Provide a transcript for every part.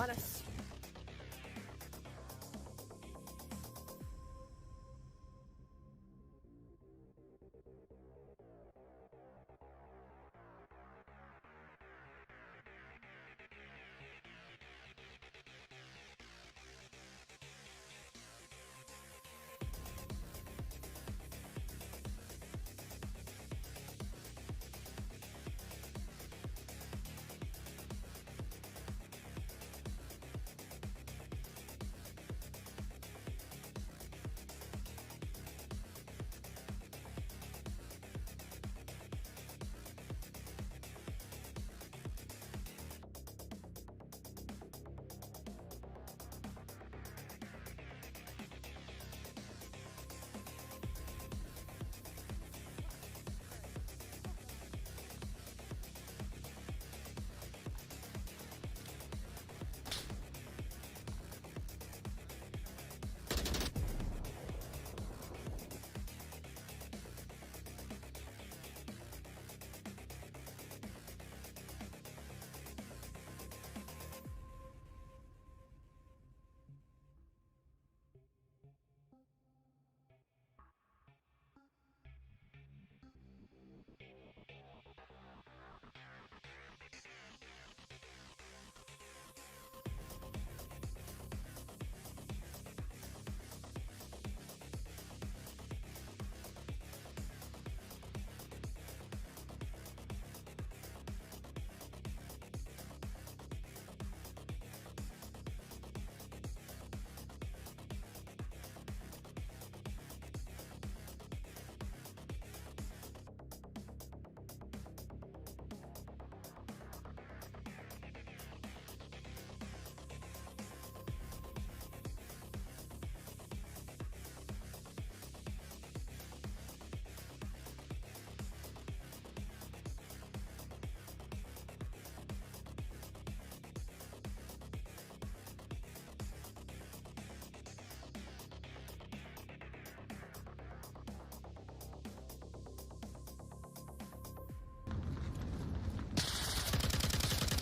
Malas.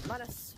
Malas.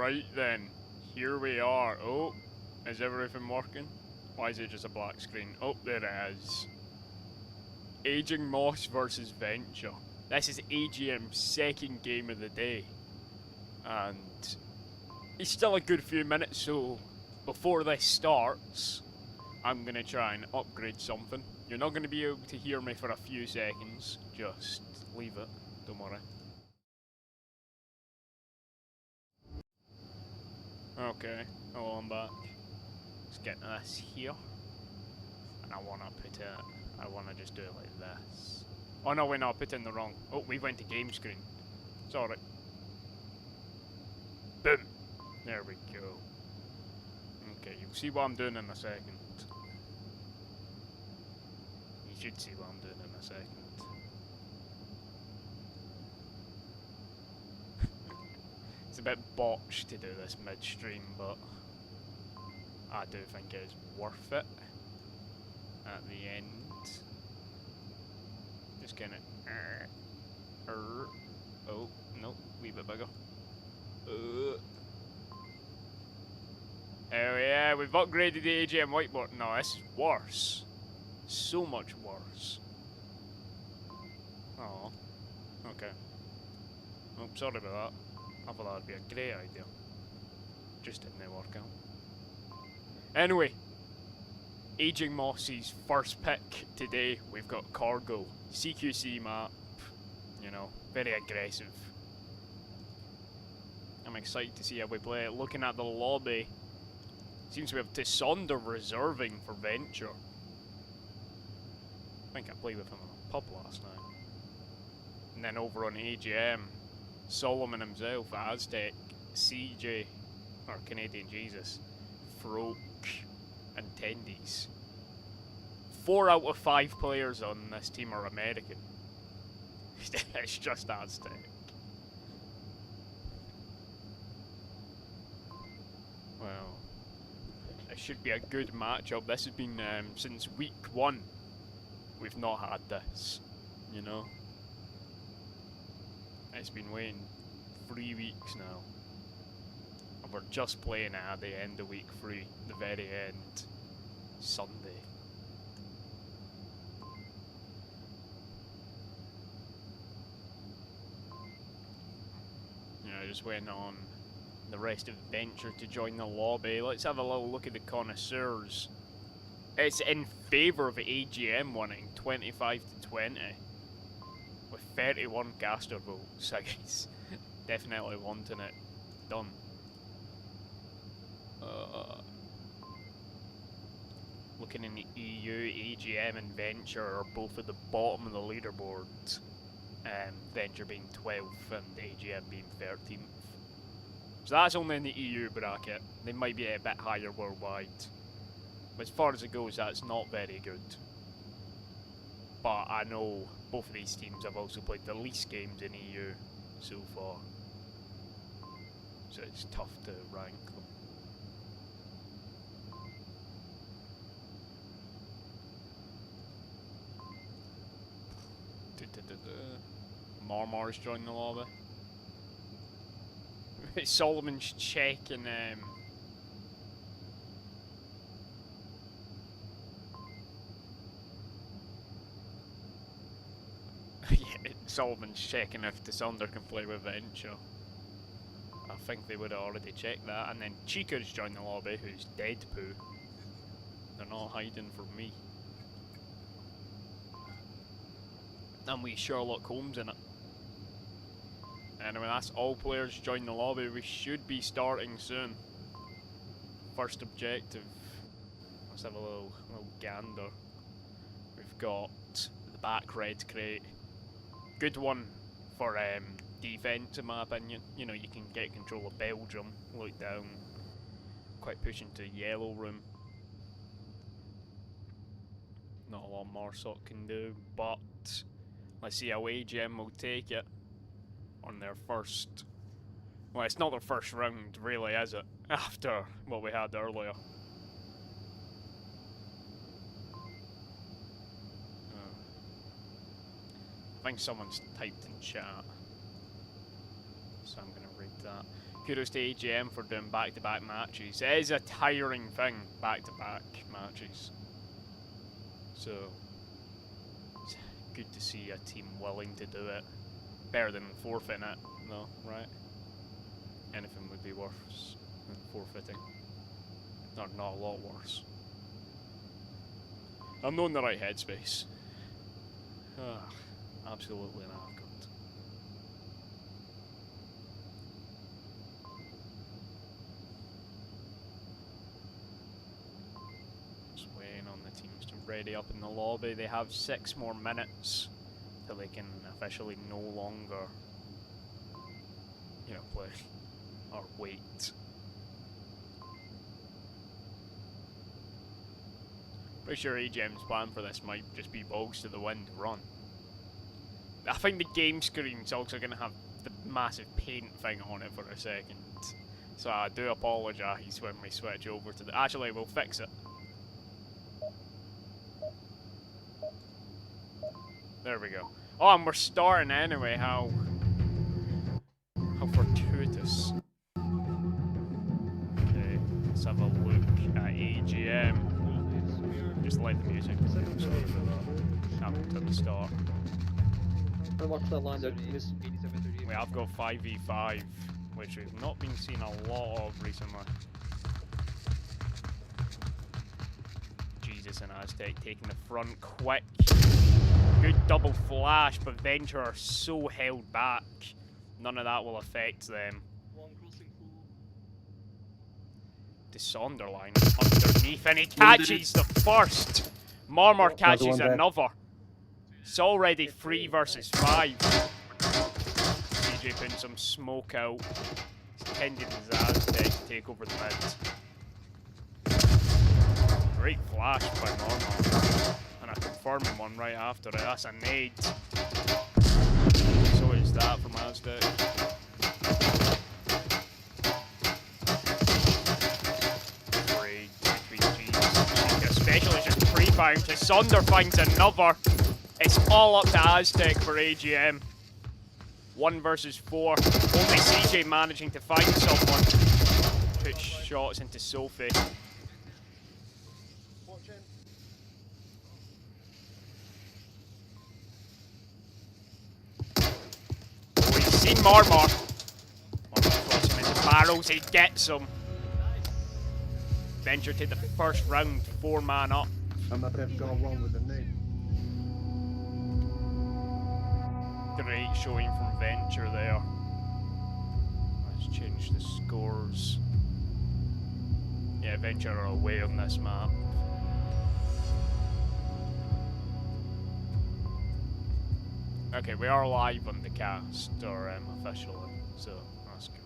Right then, here we are. Oh, is everything working? Why is it just a black screen? Oh, there it is. Aging Moss versus Venture. This is AGM's second game of the day. And it's still a good few minutes, so before this starts, I'm gonna try and upgrade something. You're not gonna be able to hear me for a few seconds. Just leave it. Don't worry. Okay, hello, I'm back. Let's get this here. And I wanna just do it like this. Oh no, wait, no, I put it in the wrong. Oh, we went to game screen. Sorry. Boom! There we go. Okay, you'll see what I'm doing in a second. You should see what I'm doing in a second. It's a bit botched to do this midstream, but I do think it is worth it at the end. Just kind of. Oh, no, wee bit bigger. Oh yeah, we've upgraded the AGM whiteboard. No, this is worse. So much worse. Oh, okay. Oh, sorry about that. I thought that would be a great idea. Just didn't work out. Anyway, Aging Moss's first pick today, we've got Cargo. CQC map, you know, very aggressive. I'm excited to see how we play it. Looking at the lobby, seems we have Tissander reserving for Venture. I think I played with him in a pub last night. And then over on AGM, Solomon himself, Aztec, CJ, or Canadian Jesus, Froke, and Tendies. 4 out of 5 players on this team are American. It's just Aztec. Well, it should be a good matchup. This has been since week 1. We've not had this, you know. It's been waiting 3 weeks now. And we're just playing it at the end of week 3, the very end, Sunday. You know, just waiting on the rest of Venture to join the lobby. Let's have a little look at the connoisseurs. It's in favour of AGM winning 25 to 20. With 31 caster votes, I guess. Definitely wanting it done. Looking in the EU, AGM and Venture are both at the bottom of the leaderboard. Venture being 12th and AGM being 13th. So that's only in the EU bracket. They might be a bit higher worldwide. But as far as it goes, that's not very good. But I know both of these teams have also played the least games in EU so far. So it's tough to rank them. Marmar's joined the lobby. Solomon's checking yeah, Solomon's checking if Tissander can play with Venture. I think they would have already checked that. And then Chica's joined the lobby, who's dead poo. They're not hiding from me. And we Sherlock Holmes in it. Anyway, that's all players join the lobby. We should be starting soon. First objective. Let's have a little gander. We've got the back red crate. Good one for defense, in my opinion. You know, you can get control of Belgium. Look down. Quite pushing to yellow room. Not a lot Marsoc can do, but let's see how AGM will take it on their first. Well, it's not their first round, really, is it? After what we had earlier. I think someone's typed in chat, so I'm going to read that. Kudos to AGM for doing back-to-back matches. It is a tiring thing, back-to-back matches. So, it's good to see a team willing to do it. Better than forfeiting it, though, right? Anything would be worse than forfeiting. Or not a lot worse. I'm not in the right headspace. Absolutely not. Ready up in the lobby. They have 6 more minutes till they can officially no longer, you know, play or wait. Pretty sure AGM's plan for this might just be balls to the wind, run. I think the game screen's also going to have the massive paint thing on it for a second, so I do apologise when we switch over to the. Actually, we'll fix it. There we go. Oh, and we're starting anyway, how fortuitous. Okay, let's have a look at AGM. Just let the music happen to the start. What's that line? We have got 5v5, which we've not been seeing a lot of recently. Jesus and Aztec taking the front quick. Good double flash, but Venture are so held back. None of that will affect them. The Sonderline underneath, and he catches the first. Marmor catches another. It's already 3 versus 5. DJ putting some smoke out. He's tending his Aztec to take over the mid. Great flash by Marmor. And a confirming one right after it. That's a nade. So is that from Aztec. Great between G's. Especially just pre-firing to Sonder finds another. It's all up to Aztec for AGM. 1 versus 4. Only CJ managing to find someone. Puts shots into Sophie. Seen Marmor. Marmor throws him into barrels, he gets him. Venture to the first round, 4-man up. I'm not going wrong with the name. Great showing from Venture there. Let's change the scores. Yeah, Venture are away on this map. Okay, we are live on the cast, or officially, so that's good.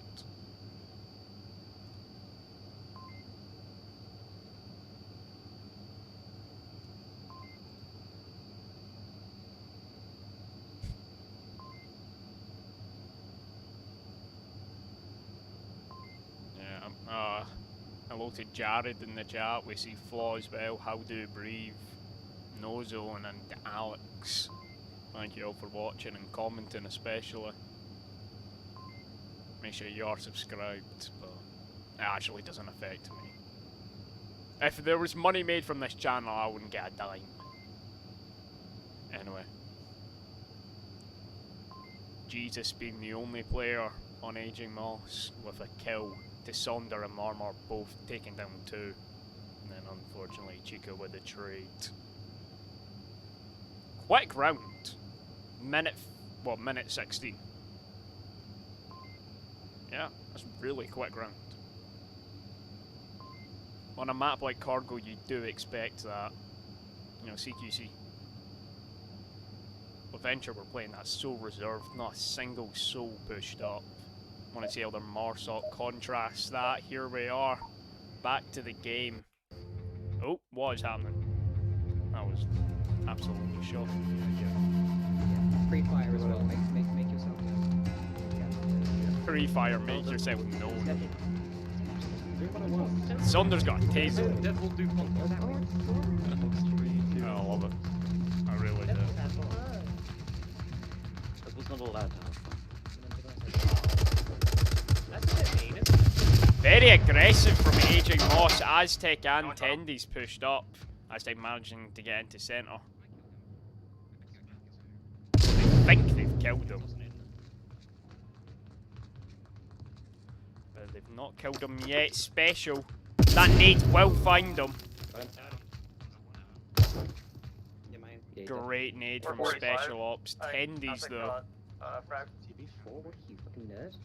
Yeah, hello to Jared in the chat. We see Flaw as well. How do breathe? No Zone and Alex. Thank you all for watching and commenting especially. Make sure you are subscribed, but it actually doesn't affect me. If there was money made from this channel, I wouldn't get a dime. Anyway. Jesus being the only player on Aging Moss with a kill to Sonder and Marmor both taking down 2. And then unfortunately Chica with a trade. Quick round. Minute 16. Yeah, that's really quick round. On a map like Cargo, you do expect that. You know, CQC. With Venture, we're playing that so reserved, not a single soul pushed up. Want to see how their Marsoc contrasts that. Here we are, back to the game. Oh, what is happening? That was absolutely shocking. Free fire as well. Make yourself known. Free fire, make yourself known. Sonder's got a taser. I love it. I really do. That was not allowed to have fun. That's a bit mean, Very aggressive from Aging Moss. Aztec and Tendy's pushed up. Aztec managing to get into centre. They think they've killed him. But they've not killed him yet. Special. That nade will find him. Great nade from Special Ops. Tendy's though. TB4, what are you, fucking nerd?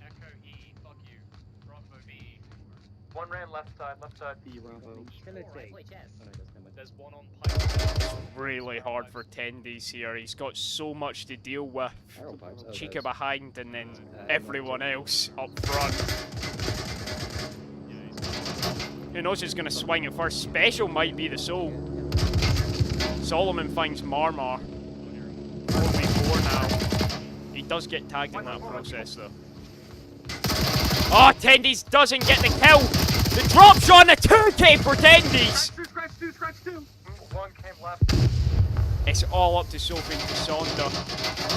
Echo E, fuck you. Bravo B. One ran left side, left side. Bravo. There's one on pipe. Really hard for Tendy's here. He's got so much to deal with. Chica behind and then everyone else up front. Who knows who's going to swing it first? Special might be the soul. Solomon finds Marmar. 4v4 now. He does get tagged in that process though. Oh, Tendy's doesn't get the kill! The drop shot and a 2k for Tendy's! Scratch two. One came left. It's all up to Sophie and Sonder.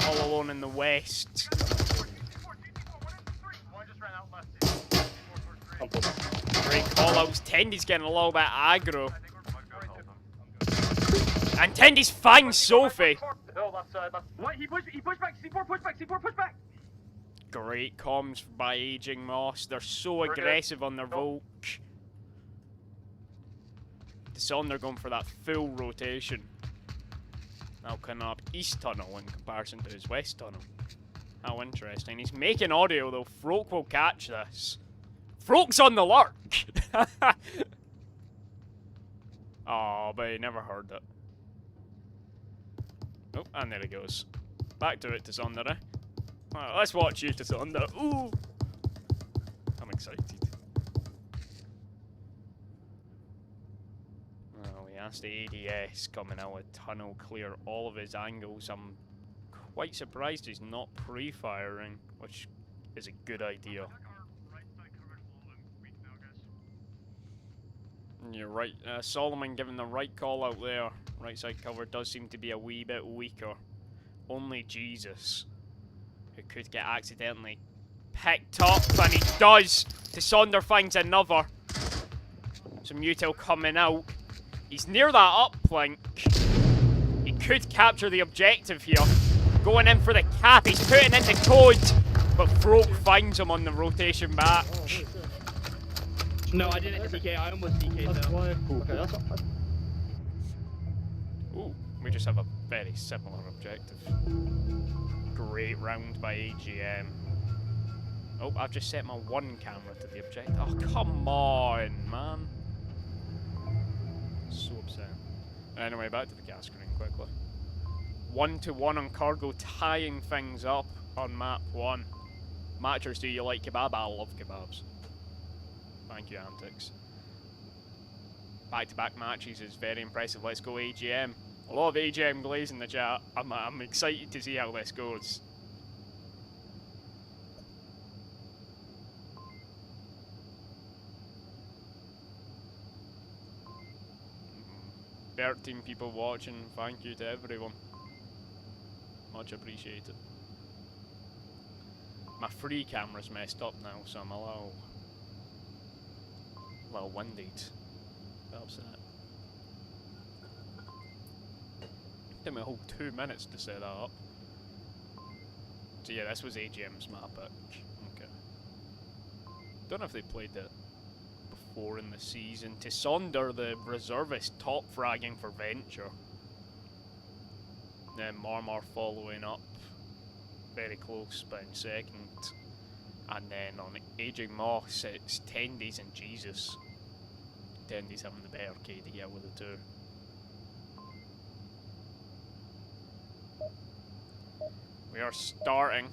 All alone in the west. Great callouts. Tendy's getting a little bit aggro. And Tendy's finds Sophie. No, left side, left. What? He pushed back. C4 push back. C4 push back. Great comms by Aging Moss. They're so aggressive on their Volk. Sonder going for that full rotation. Now coming up East Tunnel in comparison to his West Tunnel. How interesting. He's making audio though. Froke will catch this. Froke's on the lurk! Oh, but he never heard it. Oh, and there he goes. Back to it, Tsundere. Well, let's watch you, Tsundere. Ooh! I'm excited. Well, he asked the ADS coming out with tunnel clear all of his angles. I'm quite surprised he's not pre-firing, which is a good idea. You're right. Solomon giving the right call out there. Right side cover does seem to be a wee bit weaker. Only Jesus, who could get accidentally picked up, and he does. Tsonder finds another. Some util coming out. He's near that uplink. He could capture the objective here. Going in for the cap. He's putting in the code, but Froke finds him on the rotation back. No, I didn't DK. I almost DK'd though. Okay, that's Ooh, we just have a very similar objective. Great round by AGM. Oh, I've just set my one camera to the objective. Oh, come on, man. So upset. Anyway, back to the gas screen quickly. 1-1 on cargo, tying things up on map 1. Matchers, do you like kebab? I love kebabs. Thank you, Antics. Back-to-back matches is very impressive. Let's go AGM. A lot of AGM glaze in the chat. I'm excited to see how this goes. Mm, 13 people watching. Thank you to everyone. Much appreciated. My free camera's messed up now, so I'm a little winded. Upset. Took me a whole 2 minutes to set that up. So yeah, this was AGM's map pick. Okay. Don't know if they played it before in the season. Tsonder, the reservist, top fragging for Venture. Then Marmar following up. Very close, but in second. And then on Aging Moss, it's Tendy's and Jesus. Tendy's having the better KD out with the two. We are starting.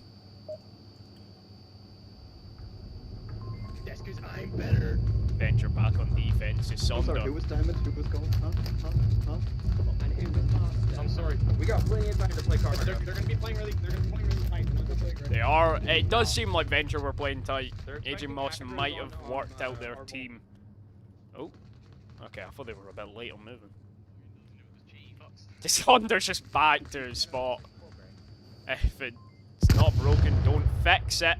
That's because I'm better. Venture back on defense. It's sorry, Sonder. who was Diamond? Who was Gold? Huh? And who was Master? I'm sorry. We got plenty of time to play cards. They're gonna be playing really tight. They're not gonna play great. They are. It does seem like Venture were playing tight. Aging Moss might have worked out their team. Oh. Okay, I thought they were a bit late on moving. Sonder's just back to his spot. If it's not broken, don't fix it.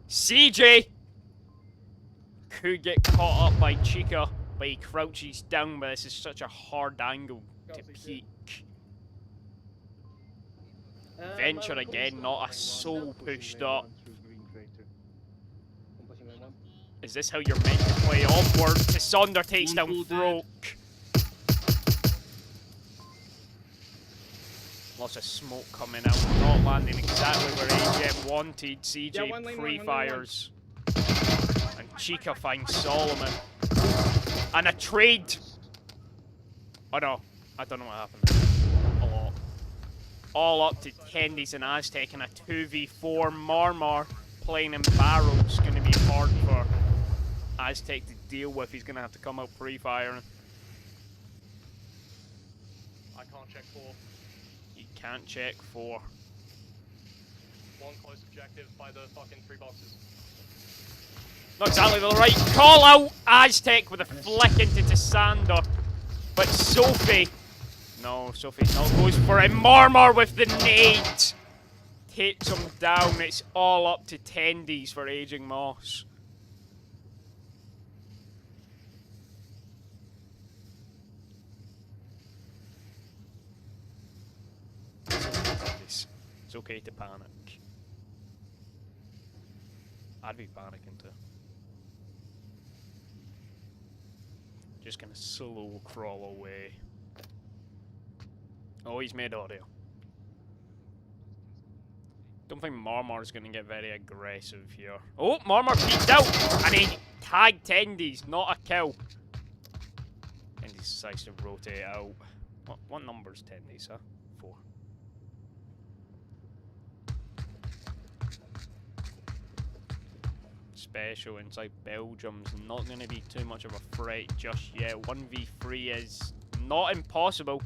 CJ! could get caught up by Chica, but he crouches down, but this is such a hard angle to peek. Venture again, not a soul pushed up. Is this how you're meant to play? Onward to Sonder, takes down Froke. Lots of smoke coming out, not landing exactly where AGM wanted. CJ pre-fires. And Chica finds Solomon. And a trade! Oh no, I don't know what happened there. A lot. All up to Tendies and Aztec and a 2v4. Marmar playing in barrels. Gonna be hard for Aztec to deal with. He's gonna have to come out pre-firing. I can't check 4. You can't check 4. One close objective by the fucking 3 boxes. Not exactly the right call out. Aztec with a flick into Tissander. But Sophie. No, Sophie's not. Goes for it. Marmar with the nade. Takes him down. It's all up to Tendies for Aging Moss. It's okay to panic. I'd be panicking too. Just gonna slow crawl away. Oh, he's made audio. Don't think Marmar's gonna get very aggressive here. Oh, Marmar peeked out! And he tagged Tendies, not a kill. Tendies decides to rotate out. What number's Tendies, huh? 4. Special inside Belgium's not going to be too much of a threat just yet. 1v3 is not impossible.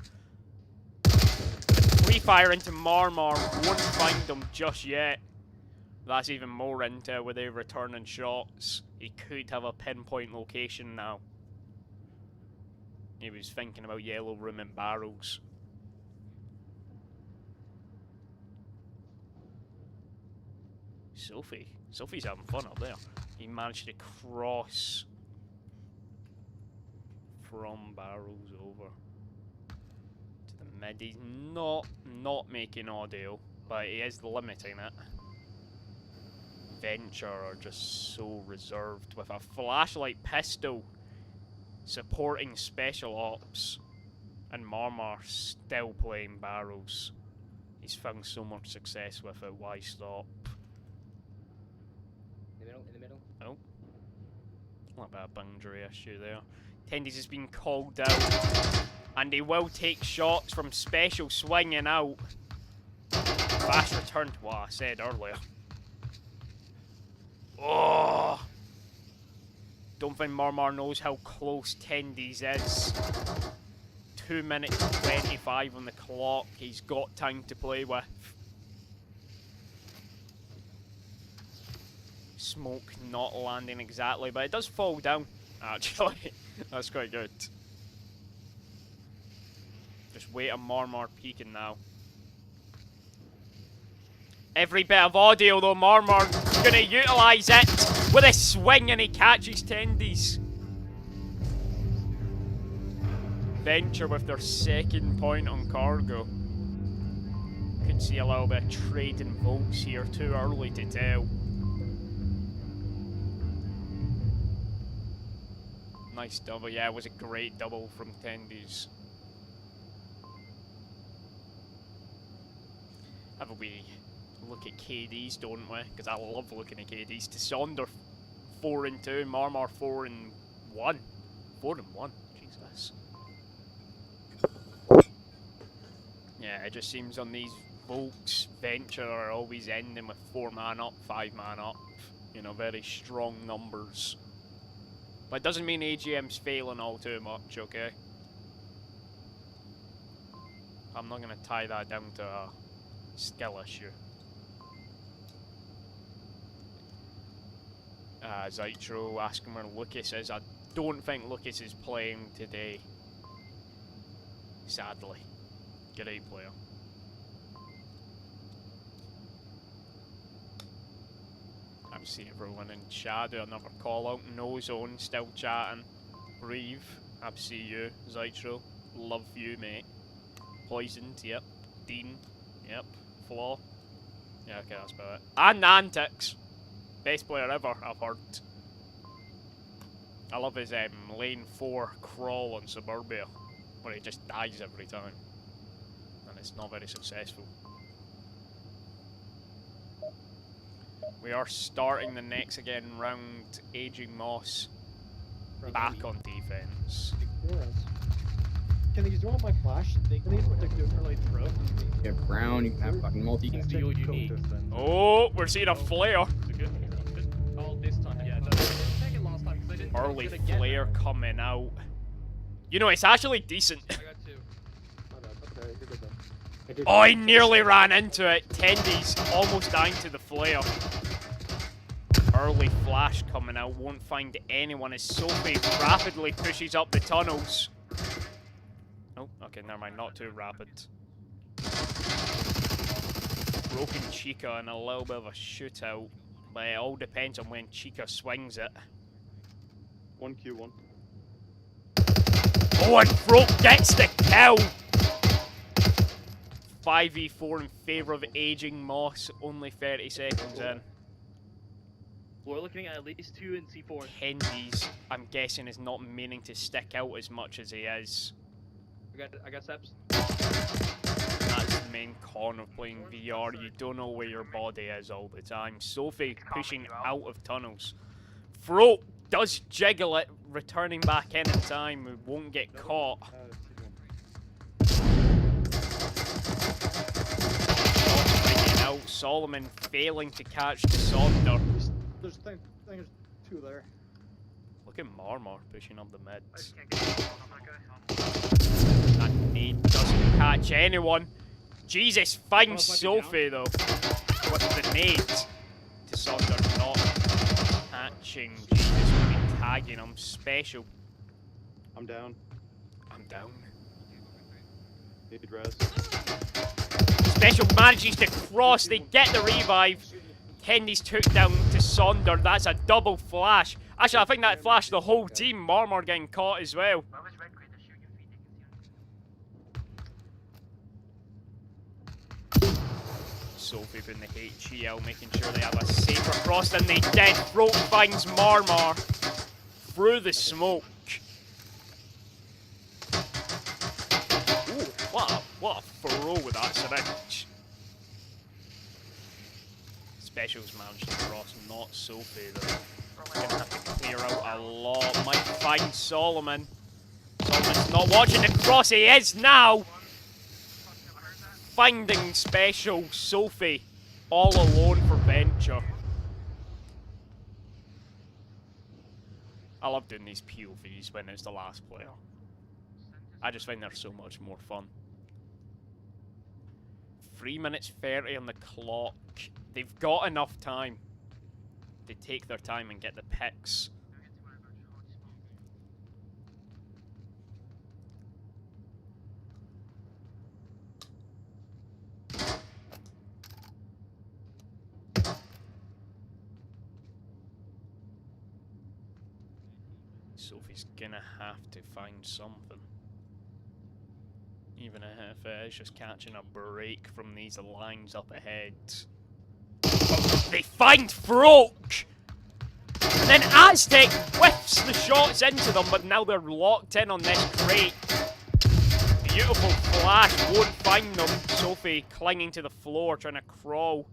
Free fire into Marmar won't find them just yet. That's even more intel with their returning shots. He could have a pinpoint location now. He was thinking about yellow room and barrels. Sophie's having fun up there. He managed to cross from barrels over to the mid. He's not making audio, but he is limiting it. Venture are just so reserved with a flashlight pistol supporting special ops, and Marmar still playing barrels. He's found so much success with it. Why stop? In the middle. Oh. Not a bad boundary issue there. Tendies has been called out. And he will take shots from special swinging out. Fast return to what I said earlier. Oh! Don't think Marmar knows how close Tendies is. 2 minutes 25 on the clock. He's got time to play with. Smoke not landing exactly, but it does fall down, actually. That's quite good. Just wait on Marmar peeking now. Every bit of audio though, Marmar's gonna utilise it with a swing and he catches Tendies. Venture with their second point on cargo. Could see a little bit of trading volts here, too early to tell. Nice double, yeah, it was a great double from Tendies. Have a wee look at KDs, don't we? Because I love looking at KDs. Tissander 4-2, Marmar 4-1. 4-1, Jesus. Yeah, it just seems on these Volks, Venture are always ending with 4-man up, 5-man up. You know, very strong numbers. But it doesn't mean AGM's failing all too much, okay? I'm not going to tie that down to a skill issue. Zytro asking where Lucas is. I don't think Lucas is playing today. Sadly. Great player. I've seen everyone in chat do another call out. No Zone, still chatting. Breathe, I see you. Zytro, love you, mate. Poisoned, yep. Dean, yep. Flaw. Yeah, okay, that's about it. And Antics! Best player ever, I've heard. I love his lane 4 crawl on Suburbia, where he just dies every time. And it's not very successful. We are starting the next again round. Aging Moss back on defense. Can they draw my flash? Can they do it early throw? You have Brown, you can have fucking multi. Steal unique. Oh, we're seeing a flare. Oh, this time, yeah. Take it last time because I didn't. Early flare coming out. You know, it's actually decent. I got 2. Okay, you're good then. Oh, I nearly ran into it. Tendy's almost dying to the flare. Early flash coming out, won't find anyone as Sophie rapidly pushes up the tunnels. Oh, okay, never mind, not too rapid. Broken Chica and a little bit of a shootout, but it all depends on when Chica swings it. 1Q1. Oh, and Broke gets the kill! 5v4 in favour of Aging Moss, only 30 seconds in. We're looking at least 2 in C4. Hendy's, I'm guessing, is not meaning to stick out as much as he is. I got steps. That's the main con of playing VR. You don't know where your body is all the time. Sophie pushing out of tunnels. Froke does jiggle it, returning back in time. We won't get caught. Out. Solomon failing to catch the Sonder. There's 2 there. Look at Marmar pushing up the mids. That nade doesn't catch anyone. Jesus finds Sophie though. With the nade to Sonder not catching. Jesus will be tagging him. Special. I'm down. I'm down. Need res. Special manages to cross. They get the revive. Hendy's took down to Sonder. That's a double flash. Actually, I think that flashed the whole team. Marmor getting caught as well. Sophie putting the HEL, making sure they have a safer cross than they did. Throat finds Marmar through the smoke. Ooh, what a throw with that syringe. Specials managed to cross, not Sophie though. Gonna have to clear out a lot. Might find Solomon. Solomon's not watching the cross, he is now! Finding Special Sophie all alone for Venture. I love doing these POVs when it's the last player. I just find they're so much more fun. 3 minutes 30 on the clock. They've got enough time to take their time and get the picks. Sophie's gonna have to find something. Even if it is just catching a break from these lines up ahead. They find Froke! And then Aztec whiffs the shots into them, but now they're locked in on this crate. Beautiful flash, won't find them. Sophie clinging to the floor, trying to crawl.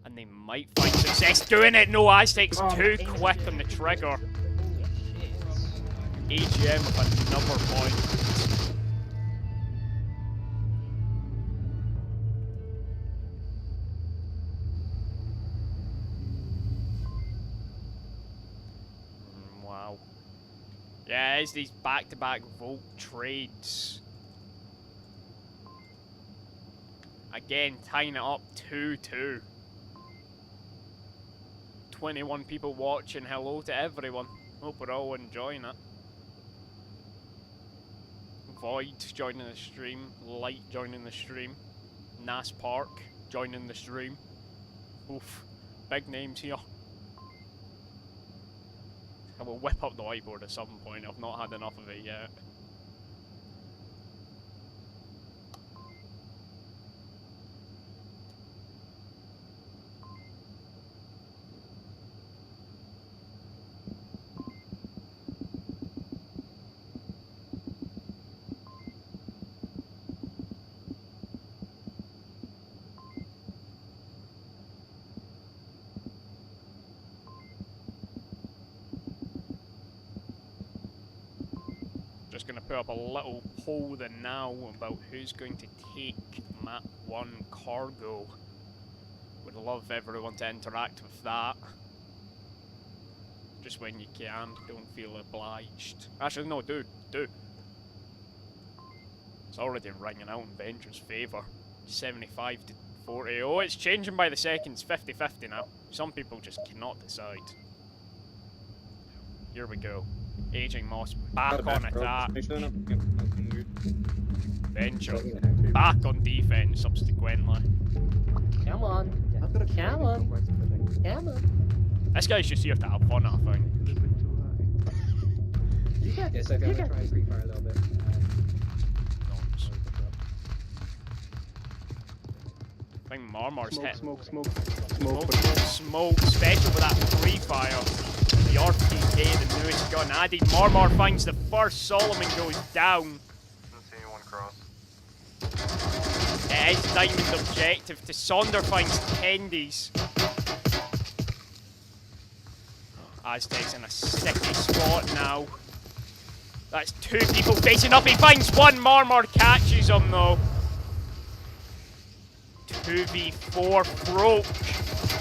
And they might find success doing it. No, Aztec's too quick on the trigger. AGM with another point. Wow. Yeah, it's these back-to-back Volt trades. Again, tying it up 2-2. 21 people watching. Hello to everyone. Hope we're all enjoying it. Void joining the stream. Light joining the stream. Nas Park joining the stream. Oof. big names here. I will whip up the whiteboard at some point. I've not had enough of it yet. Just going to put up a little poll then now about who's going to take map 1 cargo. Would love everyone to interact with that. Just when you can, don't feel obliged. Actually, no, do. It's already ringing out in Venture's favour. 75 to 40. Oh, it's changing by the seconds. 50-50 now. Some people just cannot decide. Here we go. Aging Moss back on attack. Venture back on defense subsequently. Come on. Come on. Come on. This guy's just here to have fun, I think. You got this. I gotta try and free fire a little bit. I think Marmar's hit. Smoke. Smoke, special with that free fire. The RTK, the newest gun added. Marmar finds the first, Solomon goes down. Didn't see anyone cross. It is Diamond objective to Sonder finds Tendies. Aztec's in a sticky spot now. That's 2 people facing up. He finds one. Marmar catches him though. 2v4 broke.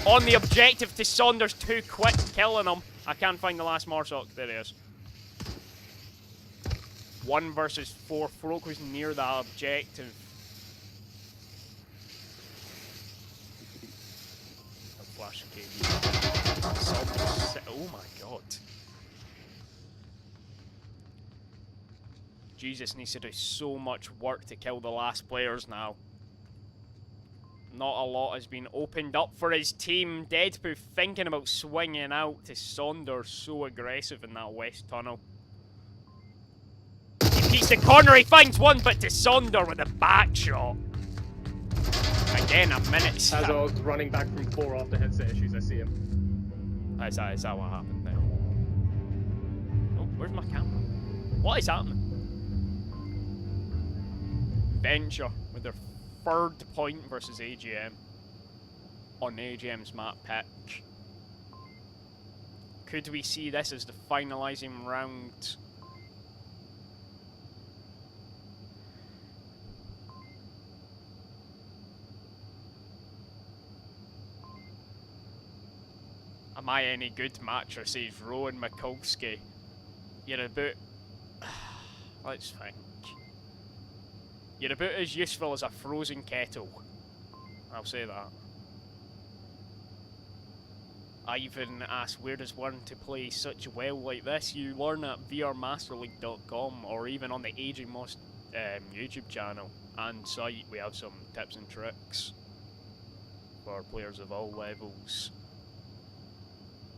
On the objective to Saunders, too quick killing him. I can't find the last Marsoc. There he is. 1 versus 4. Froke was near that objective. Flash KB. Oh my god. Jesus needs to do so much work to kill the last players now. Not a lot has been opened up for his team. Deadpoof thinking about swinging out to Saunders, so aggressive in that west tunnel. He beats the corner, he finds one, but to Sonder with a back shot. Again, a minute. Azog's running back from 4 off the headset issues, I see him. Is that what happened there? Oh, where's my camera? What is happening? Venture with their 3rd point versus AGM on AGM's map pick. Could we see this as the finalising round? Am I any good matcher, says Rowan Mikulski? You're about... Let's think. You're about as useful as a frozen kettle. I'll say that. Ivan asks, where does one to play such well like this? You learn at vrmasterleague.com or even on the Aging Moss YouTube channel and site. We have some tips and tricks for players of all levels.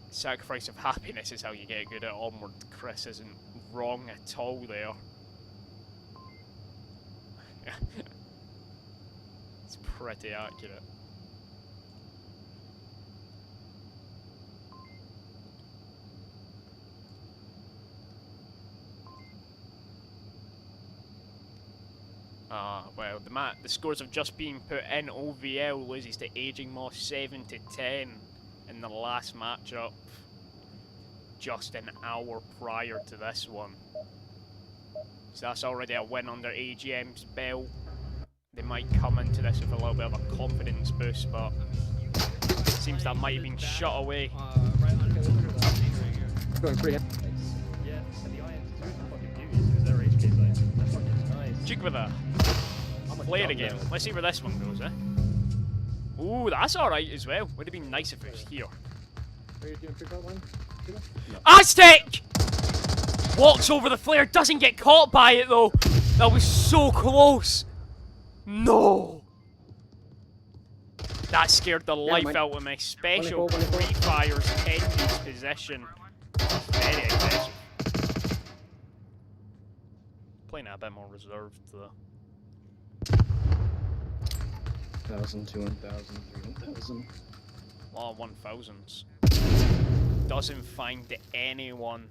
Sacrifice of happiness is how you get good at Onward. Chris isn't wrong at all there. It's pretty accurate. Well, the scores have just been put in. OVL loses to Aging Moss 7 to 10 in the last matchup, just an hour prior to this one. So that's already a win under AGM's belt. They might come into this with a little bit of a confidence boost, but it seems that might have been shut away. Going free. Yeah, and the IM2 is fucking beauties because they're HK sites. That's fucking nice. Cheek with a play it again. Let's see where this one goes, eh? Ooh, that's alright as well. Would have been nice if it was here. Are you doing free one? No. Aztec! Walks over the flare, doesn't get caught by it though. That was so close. No. That scared the life mine. out of me. Special 24. pre-fires Kennedy's possession. Very aggressive. Playing it a bit more reserved though. 1,000, 2, 1,000, 3, 1,000. A lot of 1000s. Doesn't find anyone.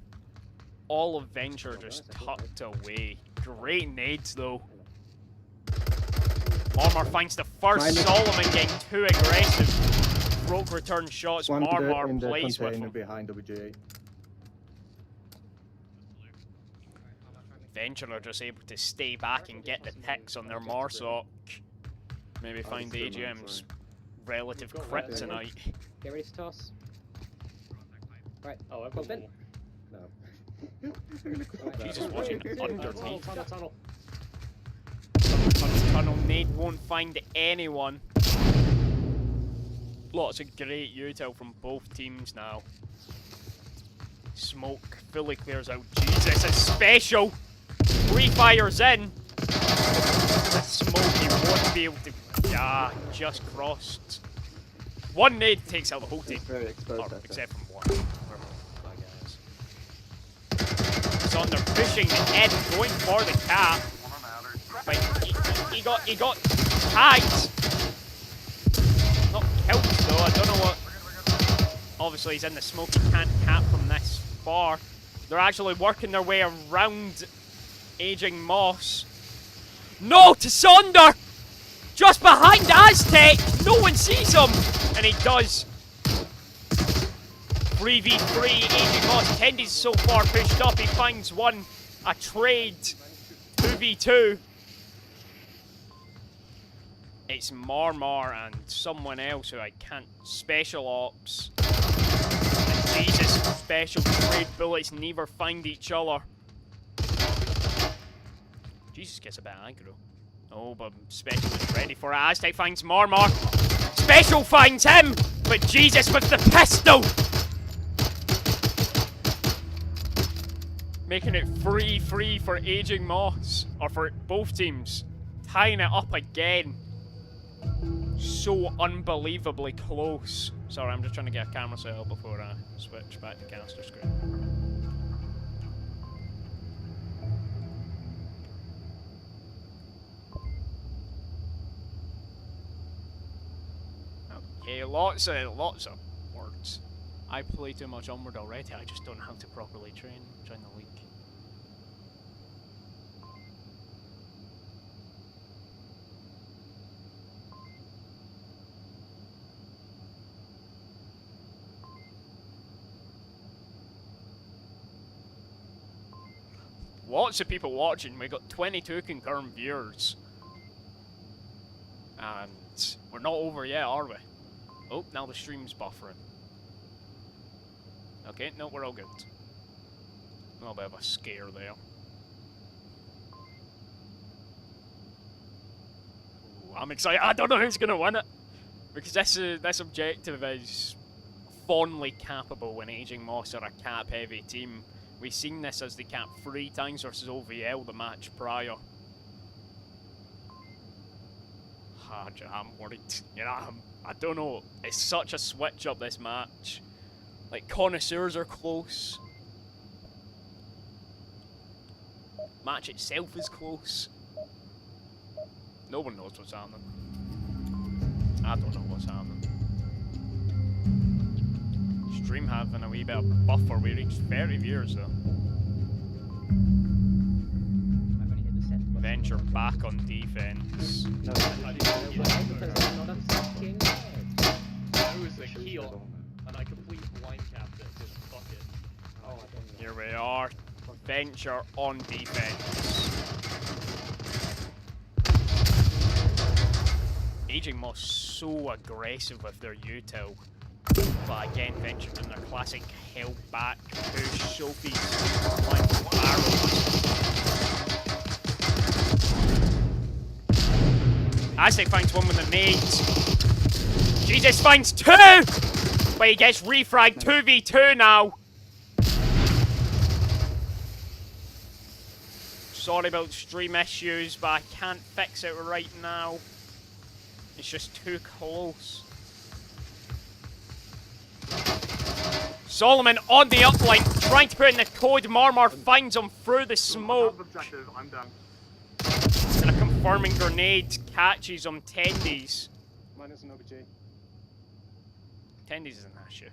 All of Venture just tucked away. Great nades though. Marmar finds the first. Solomon getting too aggressive. Broke return shots. Marmar plays with him. behind WJ. Venture are just able to stay back and get the ticks on their Marsoc. Maybe find AGM's relative kryptonite. Get ready to toss. Right. Oh, I've got got one. No. Jesus, watching underneath. Tunnel. Tunnel nade won't find anyone. Lots of great util from both teams now. Smoke fully clears out. Jesus, a special! Refires in. The smoke, he won't be able to. Ah, just crossed. One nade takes out the whole team. Very exposed, Or, except from one. Wherever that guy is. Sonder pushing in, going for the cap. But he got tagged. Not killed though, I don't know what. Obviously he's in the smoke, he can't cap from this far. They're actually working their way around Aging Moss. No, to Sonder! Just behind Aztec! No one sees him! And he does. 3v3, Aging Moss. Kendy's so far pushed up, he finds one. A trade. 2v2. It's Marmar and someone else who I can't. Special Ops. And Jesus, special trade bullets never find each other. Jesus gets a bit aggro. Oh, but Special is ready for it. Aztec finds Marmar. Special finds him! But Jesus with the pistol! Making it free for Aging Moss. Or for both teams. Tying it up again. So unbelievably close. Sorry, I'm just trying to get a camera set up before I switch back to caster screen. Okay, lots of words. I play too much Onward already, I just don't know how to properly train during the week. Lots of people watching, we got 22 concurrent viewers. And we're not over yet, are we? Oh, now the stream's buffering. Okay, no, we're all good. A little bit of a scare there. Ooh, I'm excited. I don't know who's gonna win it. Because this objective is fondly capable when Aging Moss are a cap-heavy team. We've seen this as they cap 3 times versus OVL the match prior. I'm worried. You know, I don't know. It's such a switch up this match. Like, connoisseurs are close. Match itself is close. No one knows what's happening. I don't know what's happening. Stream having a wee bit of buffer. We reached 30 viewers though. Venture back on defense. No, I was the keel, and I complete blind capped it. Just fuck it. Oh, Here we are. Venture on defense. Aging Moss so aggressive with their util. But again, Venture doing their classic held back push. Sophie's like barrels. Aztec finds one with a nade. Jesus finds 2! But he gets refragged 2v2 now. Sorry about stream issues, but I can't fix it right now. It's just too close. Solomon on the upline, trying to put in the code. Marmar finds him through the smoke. Objective, I'm down. And a confirming grenade catches him. Tendies. Minus an OBJ. Tendies is an issue.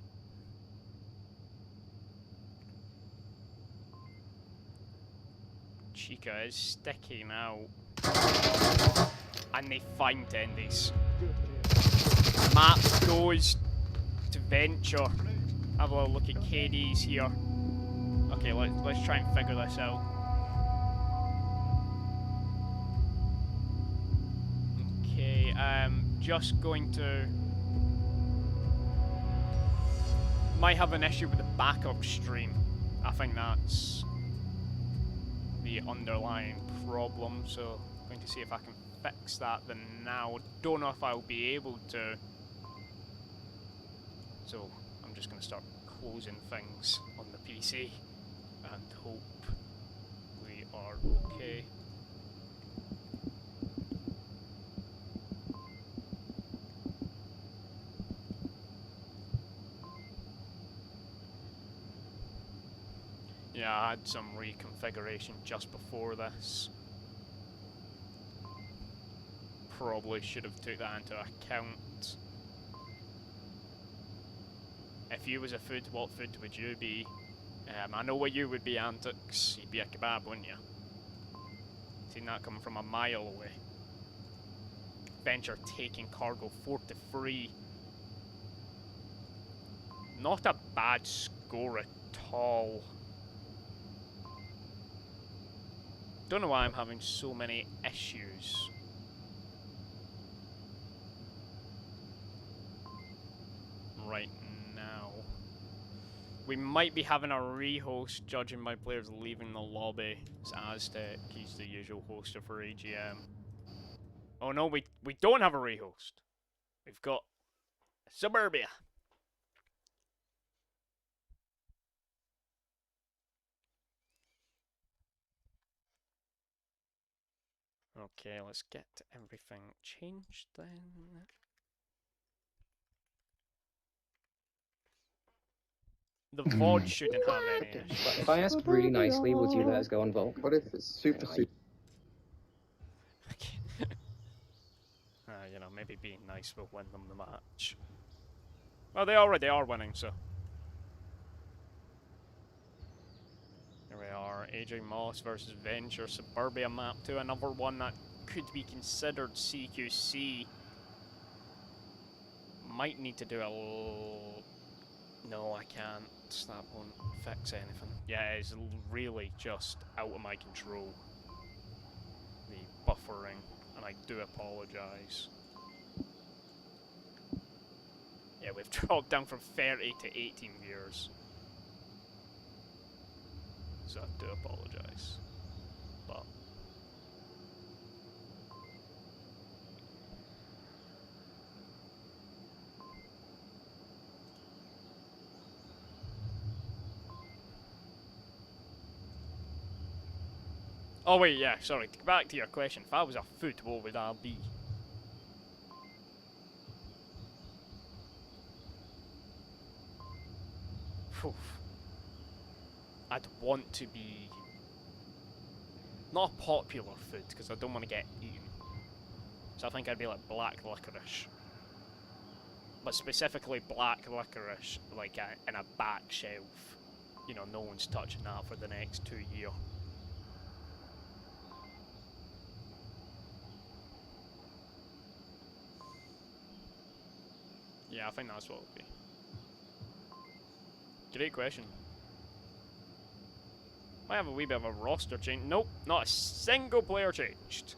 Chica is sticky now. And they find Tendies. Map goes to Venture. Have a little look at KDs here. Okay, let's try and figure this out. Okay, just going to... Might have an issue with the backup stream. I think that's the underlying problem, so I'm going to see if I can fix that then now. Don't know if I'll be able to. So I'm just going to start closing things on the PC and hope we are okay. Yeah, I had some reconfiguration just before this. Probably should have took that into account. If you was a food, what food would you be? I know what you would be, Antics. You'd be a kebab, wouldn't you? Seen that coming from a mile away. Venture taking cargo 4-3. Not a bad score at all. Don't know why I'm having so many issues. Right now. We might be having a rehost, judging by players leaving the lobby. It's Aztec, he's the usual hoster for AGM. Oh no, we don't have a rehost. We've got Suburbia. Okay, let's get everything changed then. The VOD shouldn't have any issues. If I ask really nicely, would you let us go on Volk? What if it's super? You know, maybe being nice will win them the match. Well, they already are winning, so. Here we are, AJ Moss versus Venture, Suburbia map 2, another one that could be considered CQC. Might need to do a little... No, I can't. That won't fix anything. Yeah, it's really just out of my control. The buffering, and I do apologise. Yeah, we've dropped down from 30 to 18 viewers. So I do apologise. But... Oh wait, yeah, sorry, back to your question. If I was a foot, what would I be? Oof. I'd want to be... not a popular food, because I don't want to get eaten. So I think I'd be like black licorice. But specifically black licorice, like in a back shelf. You know, no one's touching that for the next 2 years. Yeah, I think that's what it would be. Great question. Might have a wee bit of a roster change. Nope, not a single player changed.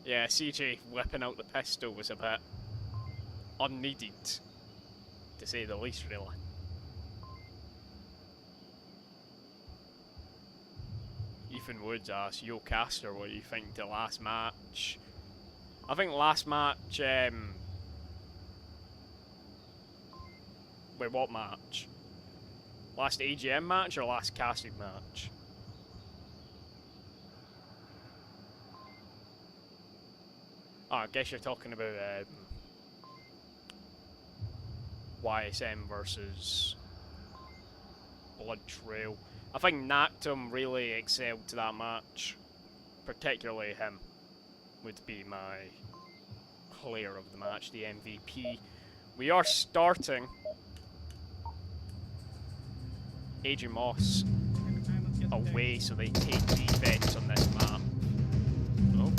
Yeah, CJ whipping out the pistol was a bit unneeded, to say the least, really. Ethan Woods asks, Yo Caster, what do you think the last match? I think last match, wait, what match? Last AGM match or last casting match? Oh, I guess you're talking about YSM versus Blood Trail. I think Nactum really excelled to that match. Particularly him would be my player of the match, the MVP. We are starting AJ Moss away, so they take defense on this map. Oh.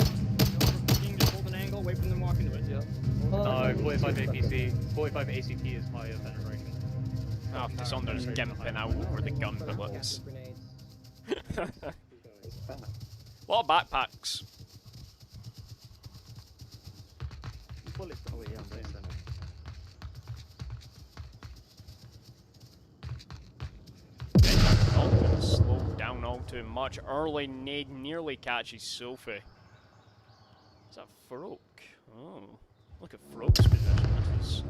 Just hold an angle, wait for them to walk into it. Yeah. No, 45 APC. 45 ACT is higher penetration. Oh, Cassandra's gimping out over the gun bullets. Grenades. A lot of backpacks. Bullets. Oh yeah, I'm saying. Dalton slowed down all too much. Early nade nearly catches Sophie. Is that Farouk? Oh, look at Farouk's position. This is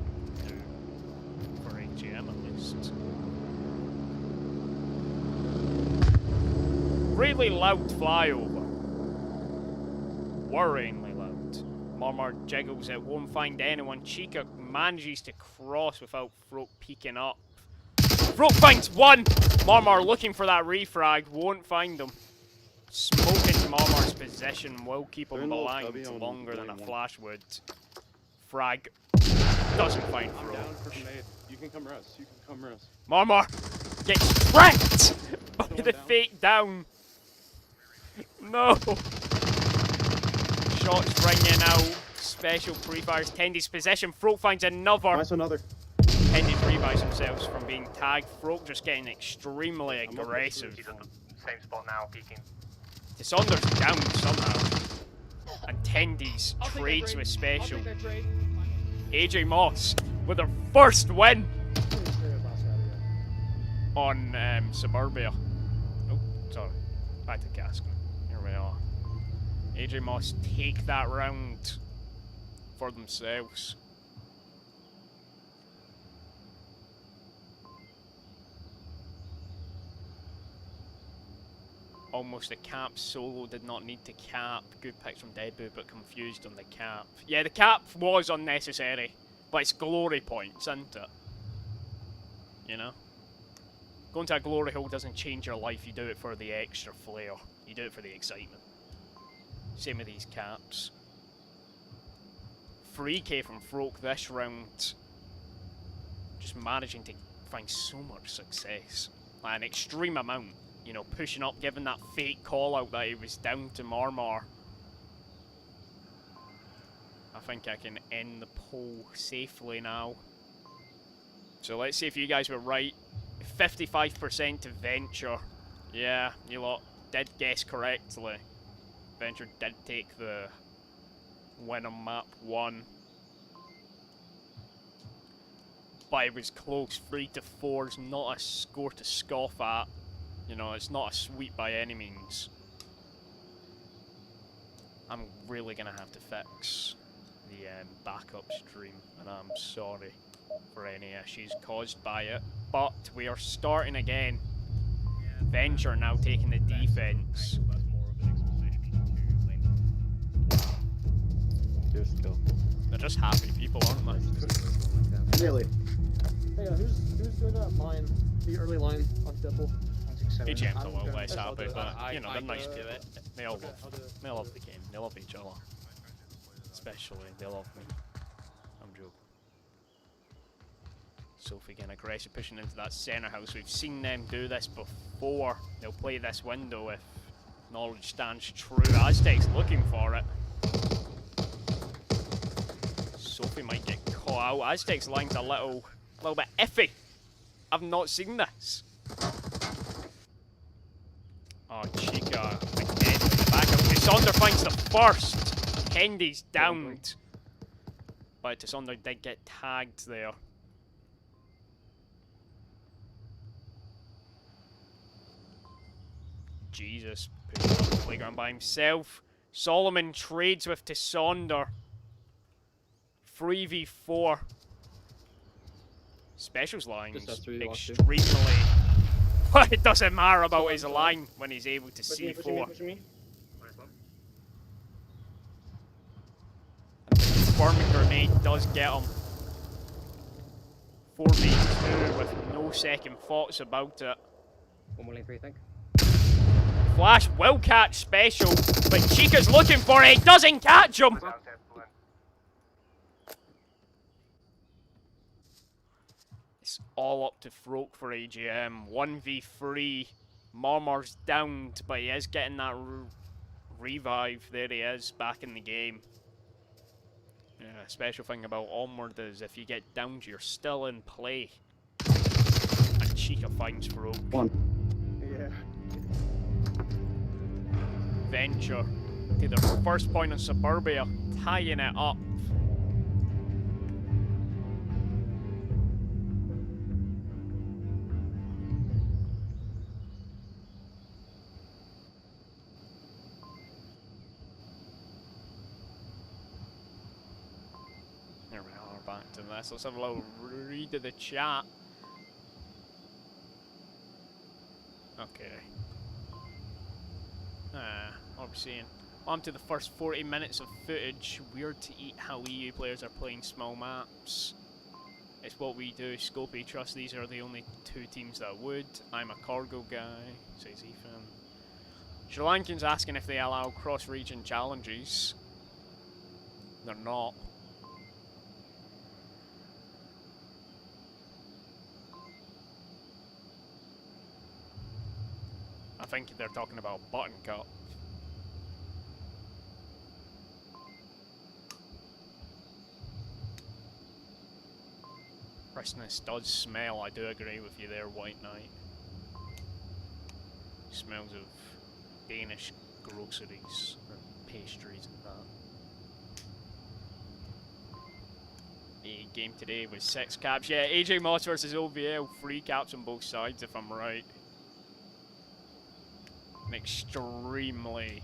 new for AGM at least. Really loud flyover. Worryingly loud. Marmar jiggles it, won't find anyone. Chica manages to cross without Farouk peeking up. Farouk finds one! Marmar looking for that refrag, won't find him. Smoke into Marmar's position will keep him blind longer than a flash would. Frag doesn't find I'm Farouk. down for grenade. You can come rest. You can come rest. Marmar gets trapped by the fake down. No! Shots ringing out. Special pre-fires. Tendy's possession. Farouk finds another. Nice, another. Tendy's revives themselves from being tagged. Farouk just getting extremely aggressive. Same spot now, peeking. Saunders down somehow. And Tendy's trades with special. AJ Moss with their first win on Suburbia. Oh, sorry. Back to Casco. Here we are. AJ Moss take that round for themselves. Almost a cap solo, did not need to cap. Good picks from Deadboo, but confused on the cap. Yeah, the cap was unnecessary, but it's glory points, isn't it? You know? Going to a glory hole doesn't change your life, you do it for the extra flair. You do it for the excitement. Same with these caps. 3k from Farouk this round. Just managing to find so much success. Like an extreme amount. You know, pushing up, giving that fake call out that he was down to Marmar. I think I can end the poll safely now. So let's see if you guys were right. 55% to Venture. Yeah, you lot did guess correctly. Venture did take the win on map 1. But it was close. 3-4 is not a score to scoff at. You know, it's not a sweep by any means. I'm really gonna have to fix the backup stream, and I'm sorry for any issues caused by it. But we are starting again. Venture now taking the defense. That's more of an explanation to lane. Good skill. They're just happy people, aren't they? Really? Hey, who's doing that line? The early line on Dimple? AGM's a little Okay, less I'll happy, do it. but you know, they're nice do people. it. They all Okay, love, I'll do it. they love the game. They love each other. Especially, they love me. I'm joking. Sophie getting aggressive, pushing into that centre house. We've seen them do this before. They'll play this window if knowledge stands true. Aztec's looking for it. Sophie might get caught out. Aztec's line's a little bit iffy. I've not seen this. Oh, Chica again in the back of Tissander finds the first. Kendy's downed. But Tissander did get tagged there. Jesus, pushing up the playground by himself. Solomon trades with Tissander. 3v4. Specials lines extremely. It doesn't matter about his line when he's able to C4. confirming grenade does get him. 4v2 with no second thoughts about it. 1 more lane 3, I think. Flash will catch Special, but Chica's looking for it, doesn't catch him! It's all up to Froke for AGM. 1v3. Marmar's downed, but he is getting that revive. There he is, back in the game. Yeah, special thing about Onward is if you get downed, you're still in play. And Chica finds Froke. Yeah. Venture to their first point in Suburbia, tying it up. There we are, back to this. Let's have a little read of the chat. Okay. What are we seeing? On to the first 40 minutes of footage. Weird to eat how EU players are playing small maps. It's what we do. Scopey, trust these are the only 2 teams that would. I'm a cargo guy, says Ethan. Sri Lankan's asking if they allow cross-region challenges. They're not. I think they're talking about Button Cup. Christmas does smell, I do agree with you there, White Knight. Smells of Danish groceries, or pastries and that. The game today was 6 caps. Yeah, AJ Moss versus OVL, 3 caps on both sides if I'm right. An extremely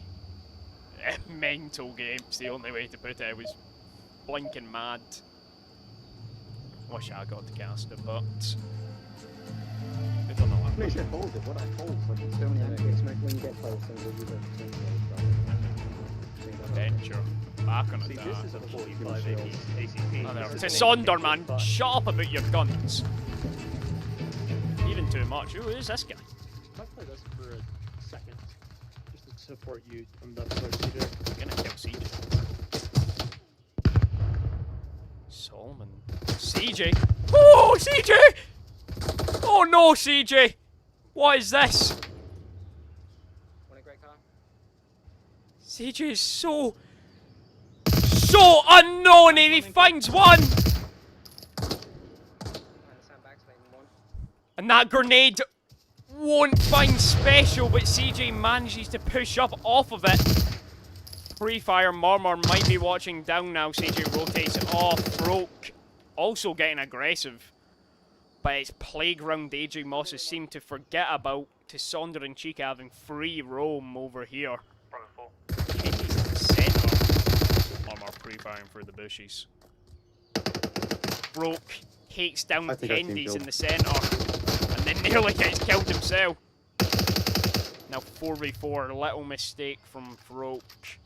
mental game, it's the only way to put it. It was blinking mad. Wish I got to cast it, but I don't know. You should hold it. What I hold for the stone Yeah, and it's when you get close and we'll do the Venture back on See, it. this is a 45 ACP. Oh, there. To Sonder, man, shut up about your guns. Even too much. Who is this guy? I'll play this for a second. Just to support you on that procedure. I'm gonna kill CJ. Solomon. CJ? Oh, CJ! Oh no, CJ! What is this? One a great car. CJ is so unknown and he finds one! Behind the sandbags, maybe 1. And that grenade won't find Special, but CJ manages to push up off of it. Free fire, Marmor might be watching down now. CJ rotates it off. Broke also getting aggressive. But it's playground AJ Mosses seem to forget about to Sonder and Chica having free roam over here. Kenny's in the centre. Marmor pre-firing for the bushes. Broke takes down Kendy's in the centre. And then nearly gets killed himself. Now 4v4, little mistake from Broke.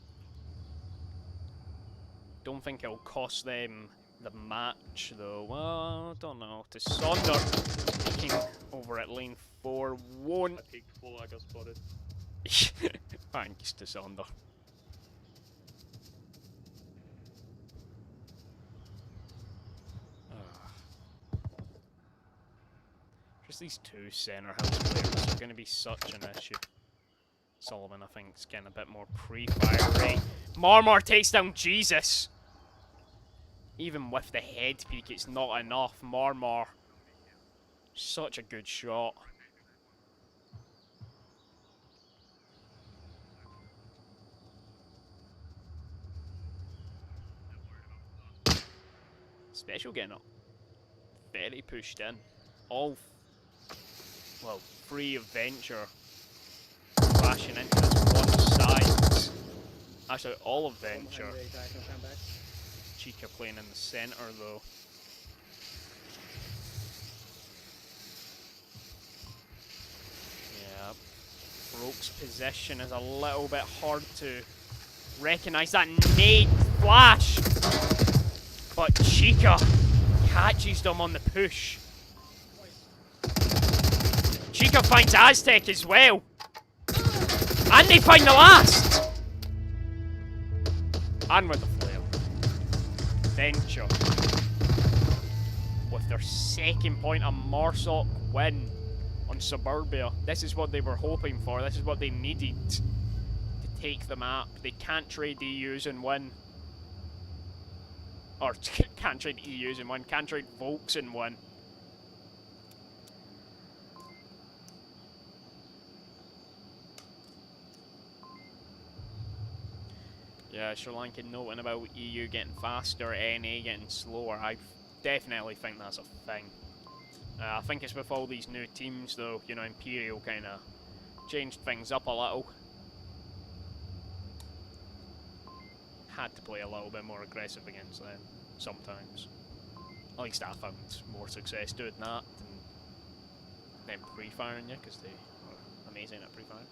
Don't think it'll cost them the match though. Well, I don't know. To Sonder, taking over at lane 4, won't. I peeked full, I got spotted. Thanks to Sonder. Just these 2 centre house players are going to be such an issue. Solomon, I think, is getting a bit more pre-fire rate. Marmor takes down Jesus. Even with the head peek, it's not enough. Marmor, such a good shot. Special getting up. Very pushed in. All, well, 3 of Venture crashing into this one side. Actually, all of Venture. Chica playing in the centre though. Yeah, Broke's position is a little bit hard to recognise. That nade flash! But Chica catches them on the push. Chica finds Aztec as well. And they find the last! And with the flare. Venture. With their second point, a Marsoc win on Suburbia. This is what they were hoping for. This is what they needed to take the map. They can't trade EUs and win. Or can't trade EUs and win. Can't trade Volks and win. Yeah, Sri Lankan noting about EU getting faster, NA getting slower. I definitely think that's a thing. I think it's with all these new teams though, you know, Imperial kind of changed things up a little. Had to play a little bit more aggressive against them, sometimes. At least I found more success doing that than them pre-firing you, because they were amazing at pre-firing.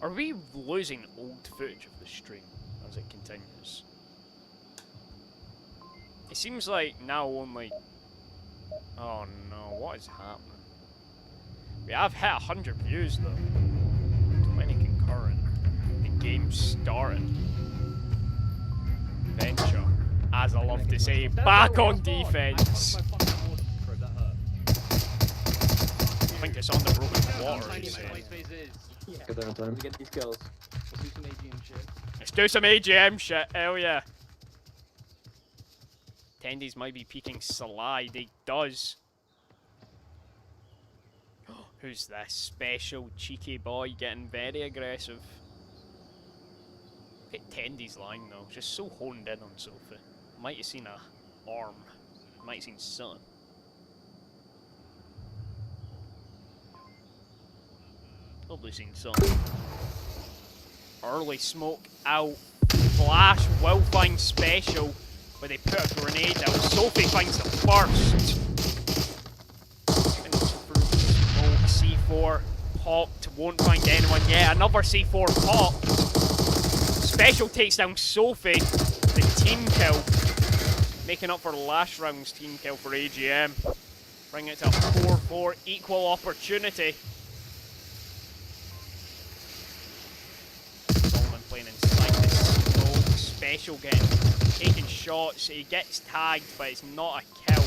Are we losing old footage of the stream as it continues? It seems like now only... Oh no, what is happening? We have hit 100 views though. 20 concurrent. The game's starting. Venture, as I love to say, back on defense. My fucking water probe, that hurt. I think it's on the broken water. Tiny He's my saying. white space is. Yeah. Get there in time. We get these kills. Let's do some AGM shit. Let's do some AGM shit, hell yeah. Tendies might be peeking slide, he does. Who's this special cheeky boy getting very aggressive? Look at Tendy's line though, just so honed in on Sophie. Might have seen a arm, might have seen sun. Probably seen sun. Early smoke out. Flash will find special, where they put a grenade out. Sophie finds the first. Smoke, C4 popped, won't find anyone yet. Another C4 popped. Special takes down Sophie. The team kill. Making up for last round's team kill for AGM. Bring it to a 4-4, equal opportunity. Solomon playing inside the smoke. Special getting taking shots. He gets tagged, but it's not a kill.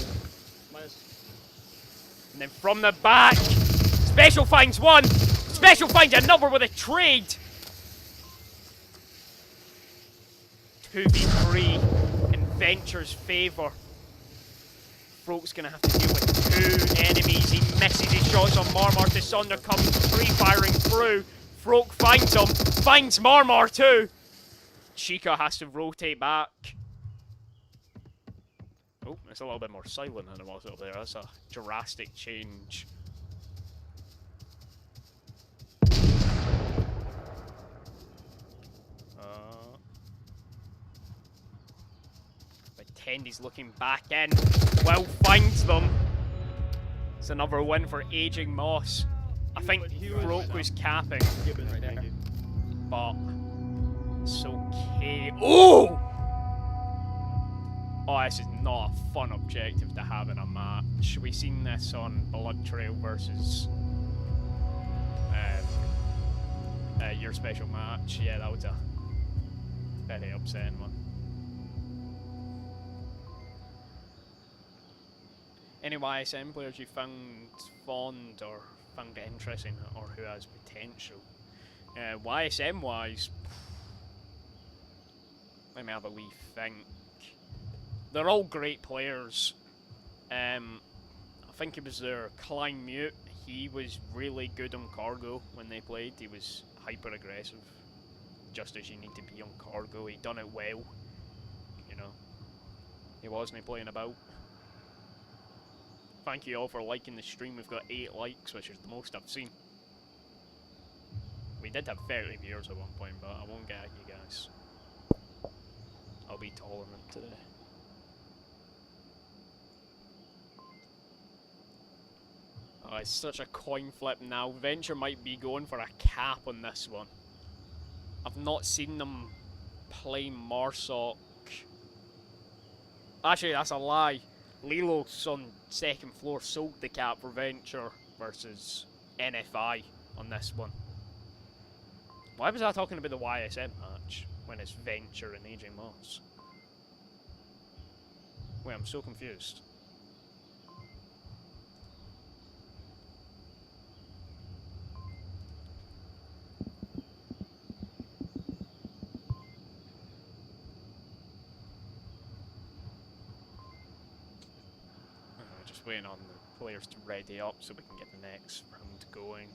And then from the back, Special finds one. Special finds another with a trade. 2v3 in Venture's favour. Froke's gonna have to deal with two enemies. He misses his shots on Marmar. The Sunder comes free-firing through. Froke finds him. Finds Marmar too. Chica has to rotate back. Oh, it's a little bit more silent than it was up there. That's a drastic change. But Tendy's looking back in. Will finds them. It's another win for Aging Moss. I think Froke was capping. Right there. But it's okay. Oh! Oh, this is not a fun objective to have in a match. We've seen this on Blood Trail versus your special match. Yeah, that was a very upsetting one. Any YSM players you found fond or found interesting or who has potential? YSM wise, let me have a wee think. They're all great players. I think it was their Klein Mute. he was really good on cargo when they played. He was hyper aggressive, just as you need to be on cargo. He done it well, you know. He wasn't playing about. Thank you all for liking the stream. We've got 8 likes, which is the most I've seen. We did have 30 viewers at one point, but I won't get at you guys. I'll be tolerant today. Oh, it's such a coin flip now. Venture might be going for a cap on this one. I've not seen them play Marsoc. Actually, that's a lie. Lilo's on second floor sold the cap for Venture versus NFI on this one. Why was I talking about the YSM match when it's Venture and AJ Moss? Wait, I'm so confused. Just waiting on the players to ready up so we can get the next round going.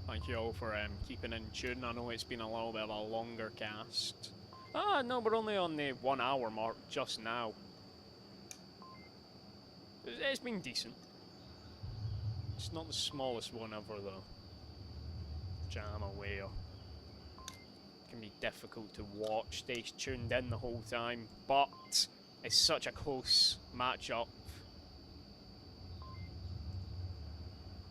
Thank you all for keeping in tune. I know it's been a little bit of a longer cast. Ah, no, we're only on the 1 hour mark just now. It's been decent. It's not the smallest one ever, though. Jam away. It can be difficult to watch. Stay tuned in the whole time, but it's such a close matchup.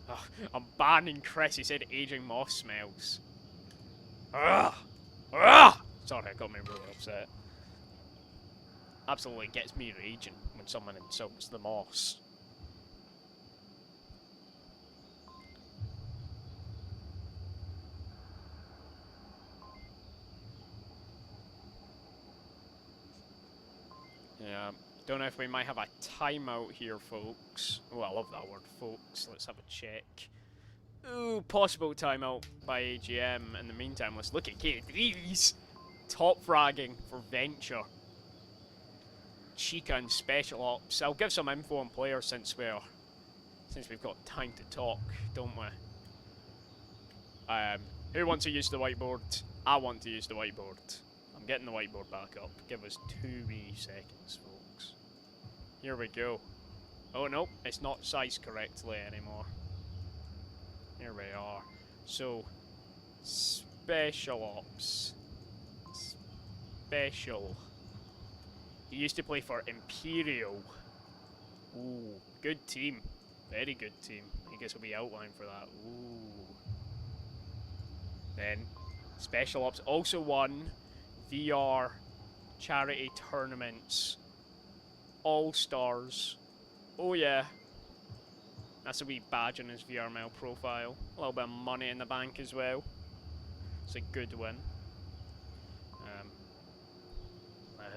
Oh, I'm banning Chris. He said aging moss smells. Ugh! Ugh! Sorry, it got me really upset. Absolutely gets me raging when someone insults the moss. Yeah, don't know if we might have a timeout here, folks. Oh, I love that word, folks. Let's have a check. Ooh, possible timeout by AGM. In the meantime, let's look at KD's. Top fragging for Venture. Chica and Special Ops. I'll give some info on players since we've got time to talk, don't we? Who wants to use the whiteboard? I want to use the whiteboard. I'm getting the whiteboard back up. Give us 2 wee seconds, folks. Here we go. Oh no, it's not sized correctly anymore. Here we are. So, Special Ops. Special. He used to play for Imperial. Ooh, good team. Very good team. I guess we'll be outlined for that. Ooh. Then, Special Ops also won VR charity tournaments. All-Stars. Oh yeah. That's a wee badge on his VRML profile. A little bit of money in the bank as well. It's a good win.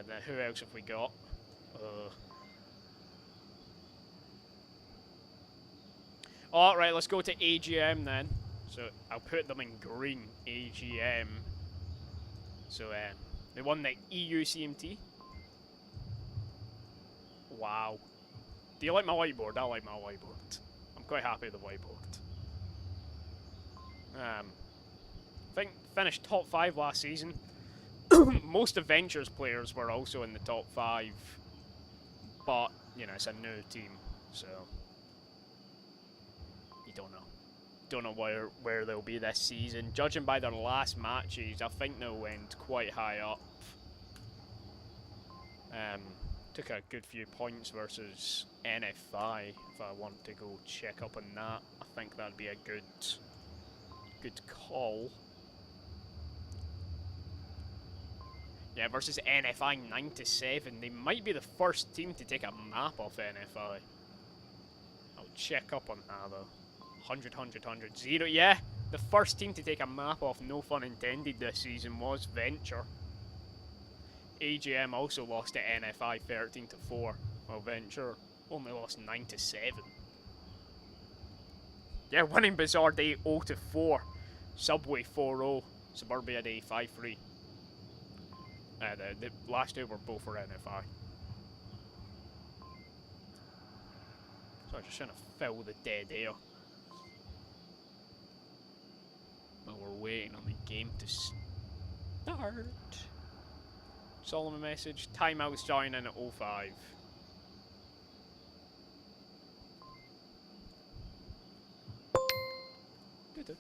Then who else have we got? Alright, let's go to AGM then. So I'll put them in green. AGM. So they won the EU CMT. Wow. Do you like my whiteboard? I like my whiteboard. I'm quite happy with the whiteboard. I think finished top 5 last season. Most Adventures players were also in the top 5, but you know it's a new team, so you don't know where they'll be this season. Judging by their last matches, I think they'll end quite high up. Took a good few points versus NFI. If I want to go check up on that, I think that'd be a good call. Yeah, versus NFI 9-7. They might be the first team to take a map off NFI. I'll check up on that though. 100, 100, 100, 0. Yeah, the first team to take a map off No Fun Intended this season was Venture. AGM also lost to NFI 13-4. Well, Venture Only lost 9-7. Yeah, winning Bazaar Day 0-4. Subway 4-0. Suburbia Day 5-3. The last two were both for NFI. So I'm just trying to fill the dead air. While we're waiting on the game to start. Solomon message. Timeout starting in at 05. Good.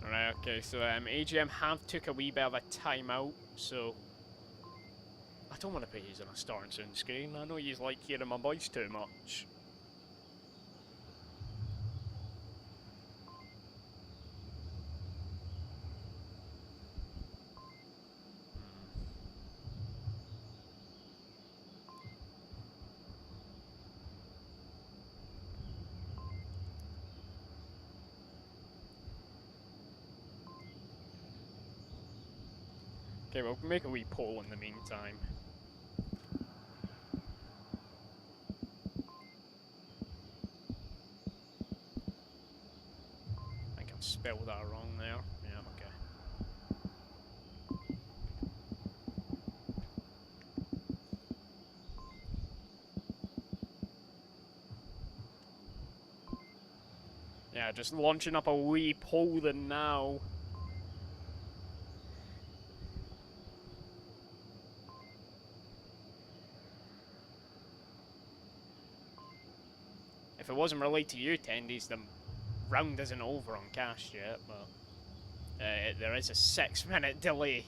Alright, okay, so AGM have took a wee bit of a timeout, so I don't want to put you on a starting soon screen. I know you like hearing my voice too much. Okay, we'll make a wee poll in the meantime. I think I've spelled that wrong there. Yeah, okay. Yeah, just launching up a wee poll then now. If it wasn't related to you attendees, the round isn't over on cast yet, but there is a 6-minute delay.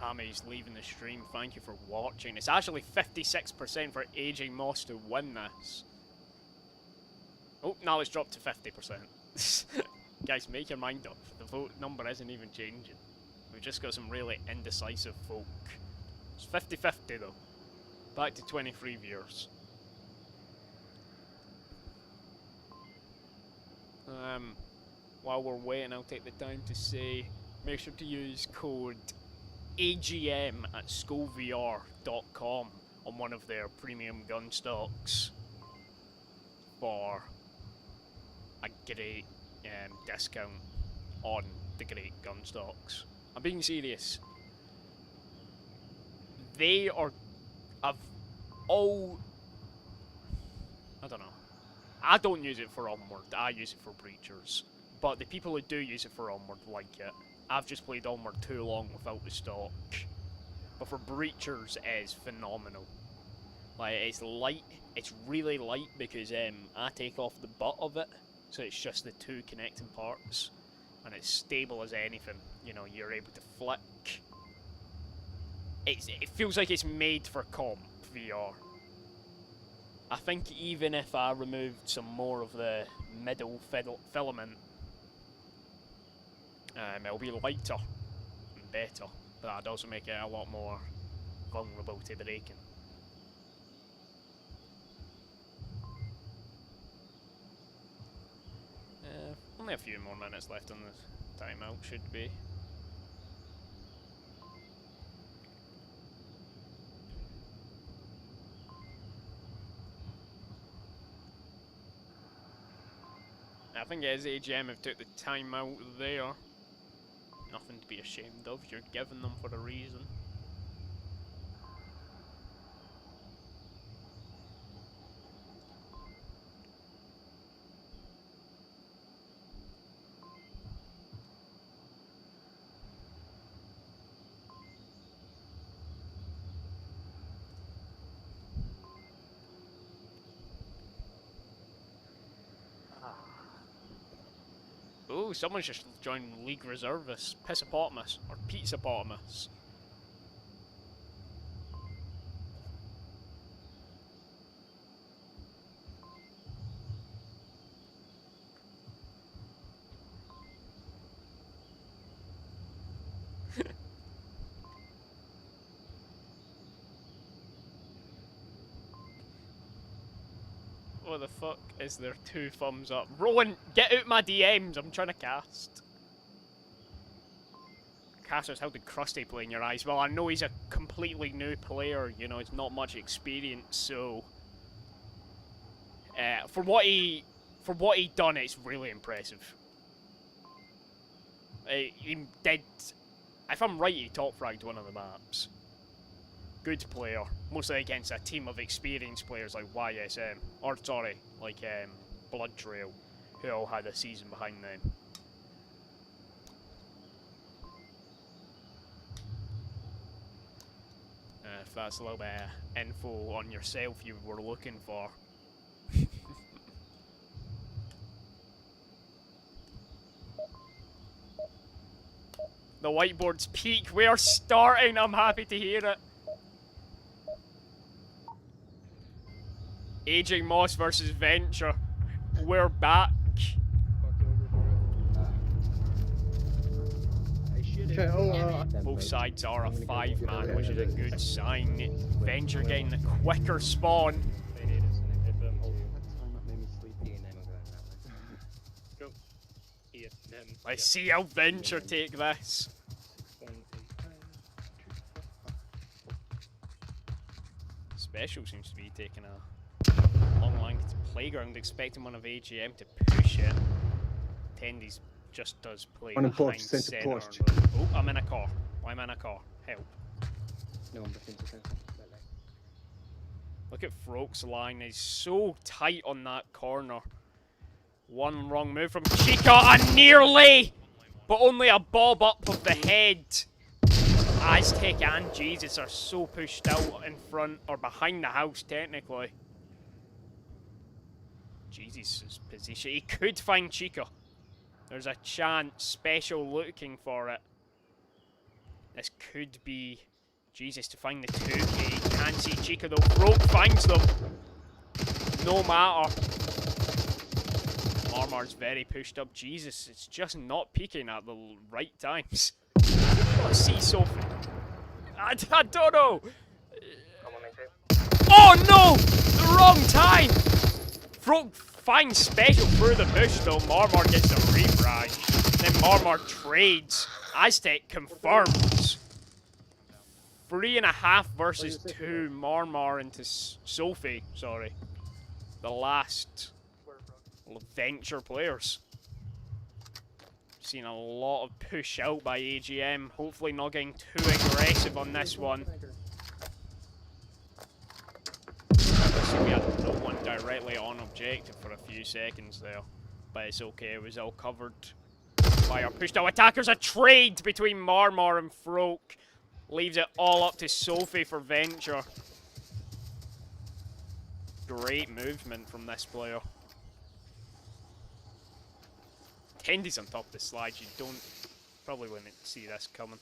Hammy's leaving the stream, thank you for watching. It's actually 56% for AJ Moss to win this. Oh, now it's dropped to 50%. Guys, make your mind up. The vote number isn't even changing. We've just got some really indecisive folk. It's 50-50 though. Back to 23 viewers. While we're waiting, I'll take the time to say, make sure to use code AGM at SkullVR.com on one of their premium gun stocks for a great discount on the great gun stocks. I'm being serious. They are of all, I don't know. I don't use it for Onward, I use it for Breachers. But the people who do use it for Onward like it. I've just played Onward too long without the stock. But for Breachers, it is phenomenal. Like, it's light, it's really light because I take off the butt of it. So it's just the two connecting parts. And it's stable as anything. You know, you're able to flick. It feels like it's made for comp VR. I think even if I removed some more of the middle filament, it'll be lighter and better, but that'd also make it a lot more vulnerable to breaking. Only a few more minutes left on the timeout, should be. I think it is AGM have took the time out there. Nothing to be ashamed of, you're giving them for a reason. Ooh, someone's just joined League Reservists. Pissopotamus, or Pizzapotamus. What the fuck is there 2 thumbs up? Rowan, get out my DMs, I'm trying to cast. Casters, how did Krusty play in your eyes? Well, I know he's a completely new player, you know, he's not much experience, so... for what he done, it's really impressive. He did... If I'm right, he top fragged one of the maps. Good player, mostly against a team of experienced players like YSM, or sorry, like Blood Trail, who all had a season behind them. If that's a little bit of info on yourself you were looking for. The whiteboard's peak, we're starting, I'm happy to hear it. Aging Moss versus Venture. We're back. Both sides are a 5-man, which is a good sign. Venture getting the quicker spawn. Let's see how Venture take this. Special seems to be taking a long line to Playground, expecting one of AGM to push it. Tendy's just does play behind center. Oh, I'm in a car. Why am I in a car? Help. No, I'm into center. Look at Froke's line. He's so tight on that corner. One wrong move from Chica and nearly, but only a bob up of the head. Aztec and Jesus are so pushed out in front, or behind the house technically. Jesus' position. He could find Chica. There's a chance. Special looking for it. This could be Jesus to find the 2K. Can't see Chica though. Froke finds them. No matter. Marmar's very pushed up. Jesus, it's just not peaking at the right times. Let's see Sophie. I don't know. Oh no! The wrong time! Froke finds Special through the bush though. Marmar gets a refrag. Then Marmar trades. Aztec confirms. 3.5 versus 2. Marmar into Sophie. Sorry. The last Venture players. Seen a lot of push out by AGM. Hopefully not getting too aggressive on this one. We had no one directly on objective for a few seconds there. But it's okay, it was all covered by our pushed out attackers. A trade between Marmar and Froke. Leaves it all up to Sophie for Venture. Great movement from this player. Tendy's on top of the slide, you probably wouldn't see this coming.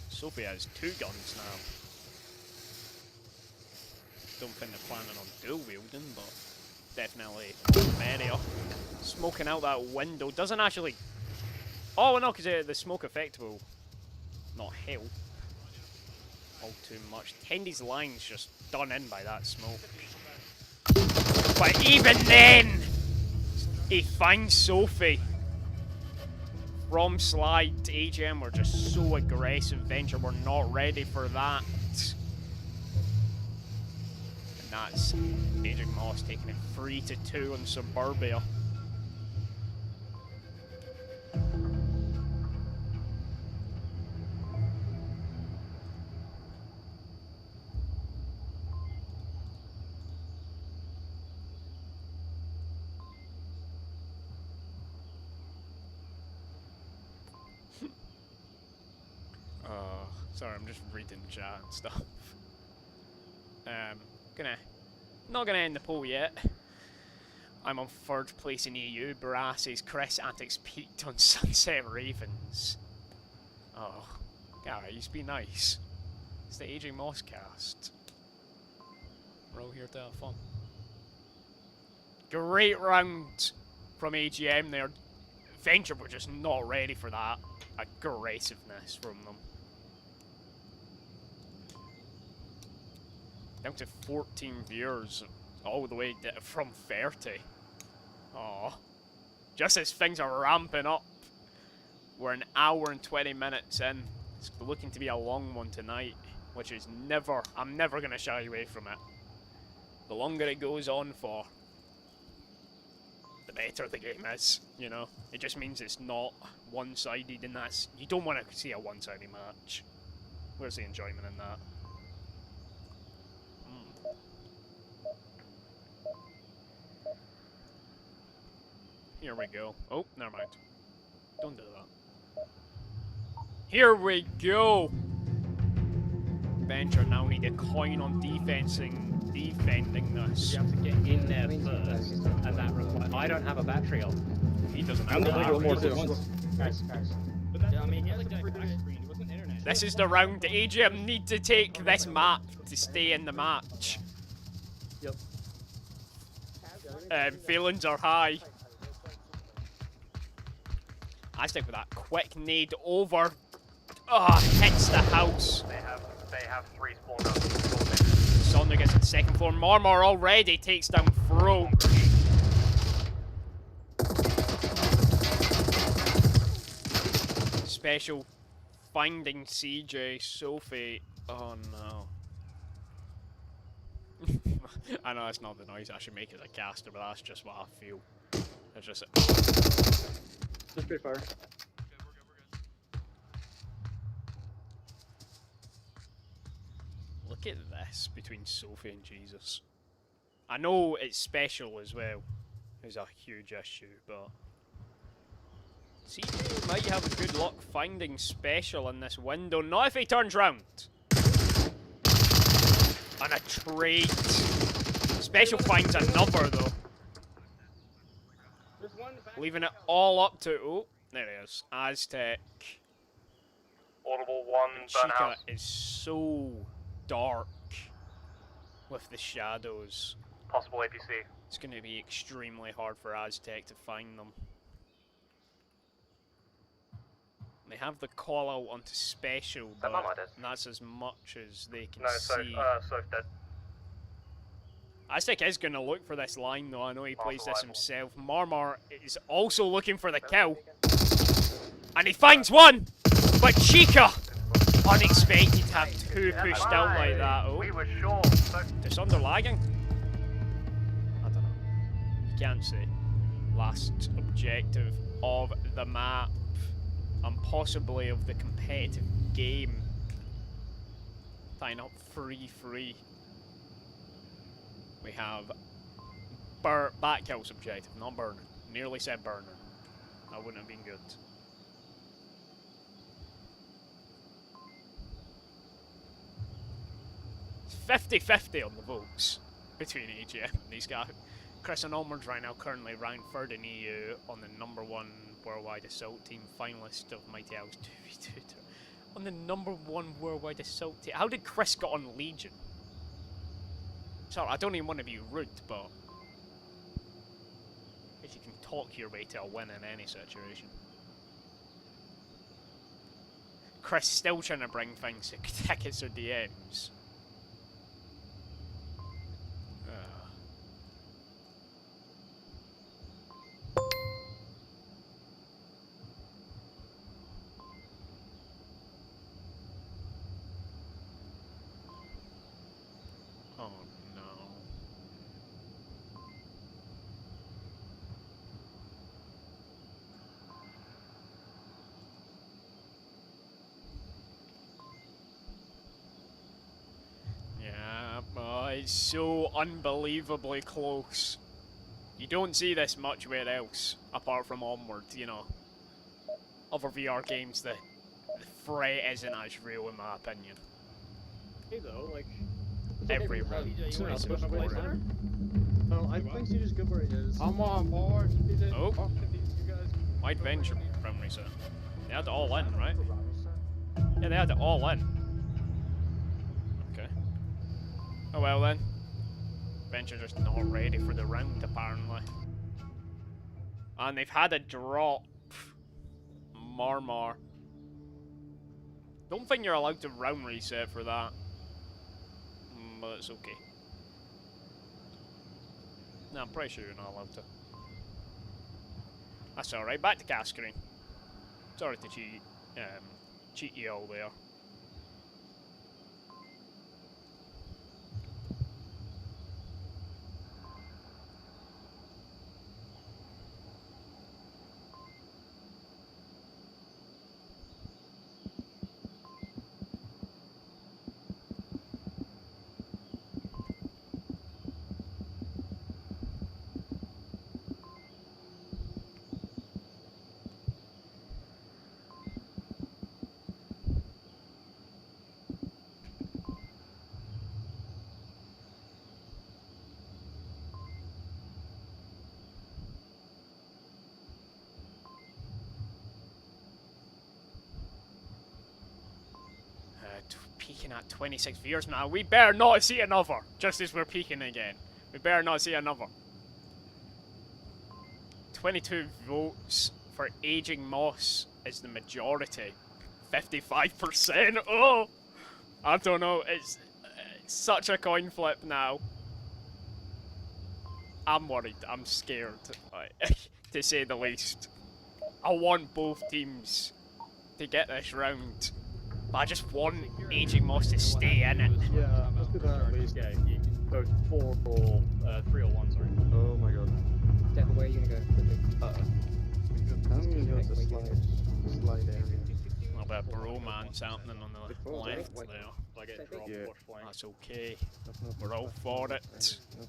Sophie has 2 guns now. Don't think they're planning on dual wielding, but definitely Maria. Smoking out that window, doesn't actually... Oh no, because the smoke effect will not help all too much. Tendy's line's just done in by that smoke. But even then, he finds Sophie. From slide, AGM were just so aggressive. Venture were not ready for that. And that's Aging Moss taking it 3-2 on Suburbia. Sorry, I'm just reading chat and stuff. Not gonna end the poll yet. I'm on 3rd place in EU. Barras says Chris Antics peaked on Sunset Ravens. Oh, guys, be nice. It's the Aging Moss cast. We're all here to have fun. Great round from AGM there. Venture were just not ready for that aggressiveness from them. Down to 14 viewers, all the way from 30. Aw. Just as things are ramping up. We're an hour and 20 minutes in. It's looking to be a long one tonight, which is never, I'm never going to shy away from it. The longer it goes on for, the better the game is, you know? It just means it's not one-sided, and that's, you don't want to see a one-sided match. Where's the enjoyment in that? Here we go. Oh, never mind. Don't do that. Here we go! Venture now need a coin on defending this. You have to get in there first, and that requires. I don't have a battery on. He doesn't have I'm a gonna go more battery. to once. Guys. Yeah, I mean, he has a black screen. It wasn't internet. This is the round. AGM need to take this map to stay in the match. Yep. Feelings are high. I stick with that quick nade over. Hits the house. They have 3 spawn nodes. Sonder gets to the second floor. Marmor already takes down Fro. Special finding CJ Sophie. Oh no. I know that's not the noise I should make as a caster, but that's just what I feel. It's just. Just straight fire. Look at this between Sophie and Jesus. I know it's special as well. It's a huge issue, but CJ might have good luck finding special in this window. Not if he turns round. And a trade. Special finds another though. Leaving it all up to there it is. Aztec. Audible 1, Chica is so dark with the shadows. possible APC. It's going to be extremely hard for Aztec to find them. They have the call out onto special, but that's as much as they can see. Soph dead. Aztec is going to look for this line though, I know he plays this himself. Marmar is also looking for the kill. And he finds one! But Chica! Unexpected to have 2 pushed out like that. Oh, We were sure. just under lagging? I don't know. You can't say. Last objective of the map. And possibly of the competitive game. Tying up 3-3. We have back kills objective, not burner. Nearly said burner. That wouldn't have been good. It's 50-50 on the votes between AGM and these guys. Chris and Onward's right now currently ranked 3rd in EU on the #1 worldwide assault team, finalist of Mighty Owl's 2v2. On the #1 worldwide assault team. How did Chris get on Legion? Sorry, I don't even want to be rude, but if you can talk your way to a win in any situation. Chris still trying to bring things to tickets or DMs. Oh no. Yeah, but it's so unbelievably close. You don't see this much where else, apart from Onward, you know. Other VR games, the threat isn't as real in my opinion. Hey though, like Every round. no, I think CJ's good where he is. I'm on board. Oh. You guys. Wide venture from reset. They had it all in, right? Yeah, they had it all in. Okay. Oh well then. Venture just not ready for the round apparently. And they've had a drop. Marmar. Don't think you're allowed to round reset for that. but it's okay. No, I'm pretty sure you're not allowed to. That's alright, back to cast screen. Sorry to cheat you all there. 26 viewers now. We better not see another. Just as we're peaking again. We better not see another. 22 votes for Aging Moss is the majority. 55%. Oh! I don't know. It's such a coin flip now. I'm worried. I'm scared. To say the least. I want both teams to get this round. But I just want Aging Moss to stay in it. Yeah, let's do that at least. Yeah, you can vote 4 or 3 or 1, sorry. Oh my god. Devil, where are you gonna go? Quickly. I'm gonna go to the slide area. A little bit of bromance happening on the left there. If I get dropped, Yeah. watch flank. That's okay. That's not- We're all for it. No.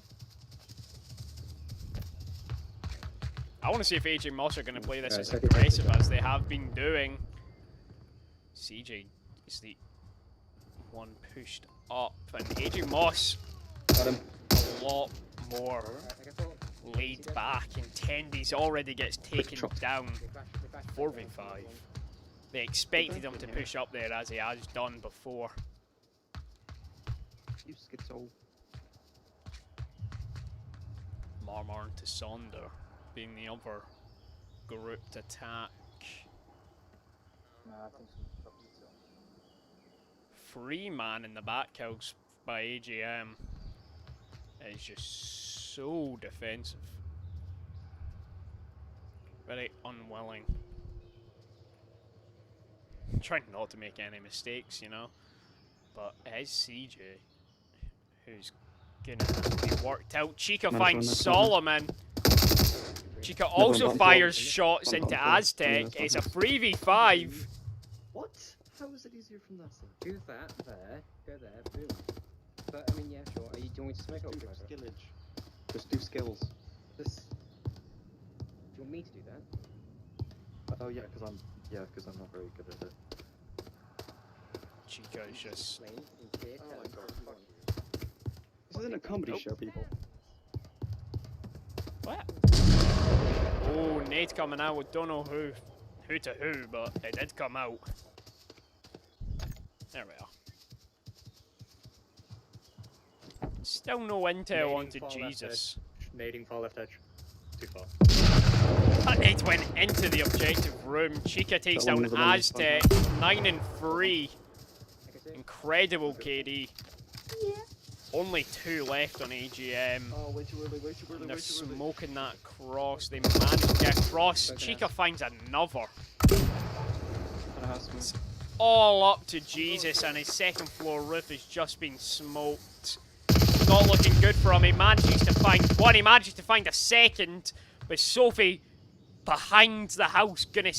I want to see if Aging Moss are going to play this Right, as second aggressive second. as they have been doing. CJ is the one pushed up, and Aging Moss Got him. a lot more I guess I'll laid back, and Tendy's already gets taken chop. down refresh 4v5. They expected him to push up there as he has done before. You schizo. Marmar to Sonder being the other grouped attack. Free man in the back kills by AGM is just so defensive. Very unwilling. Trying not to make any mistakes, you know. But it is CJ who's gonna have to be worked out. Chica Nice finds one, nice one. Solomon. Chica one, also one, fires one. shots One, into one, one. Aztec. Nice one. It's a 3v5. What? How is it easier from that side? Do that there, go there, boom. But I mean, yeah, sure. Do you want me to smoke up? Do Closer? skillage. Just do skills. Do you want me to do that? Oh yeah, because I'm not very good at it. Chica is just Lane in tier Oh my 10, god, if you fuck want. This isn't a comedy Nope. show, people. what? Oh, Nate coming out. Don't know who to who, but it did come out. There we are. Still no intel Nading onto far left Jesus. Nading far left edge. Too far. That Nate went into the objective room. Chica takes That one down was the one Aztec. that's 9 and 3. Like I said, Incredible KD. Only 2 left on AGM. Oh, way too early, way too early, And they're way too early. smoking that cross. They managed to get across. Chica finds another. All up to Jesus, and his second floor roof has just been smoked. Not looking good for him. He manages to find one. He manages to find a second. But Sophie behind the house gonna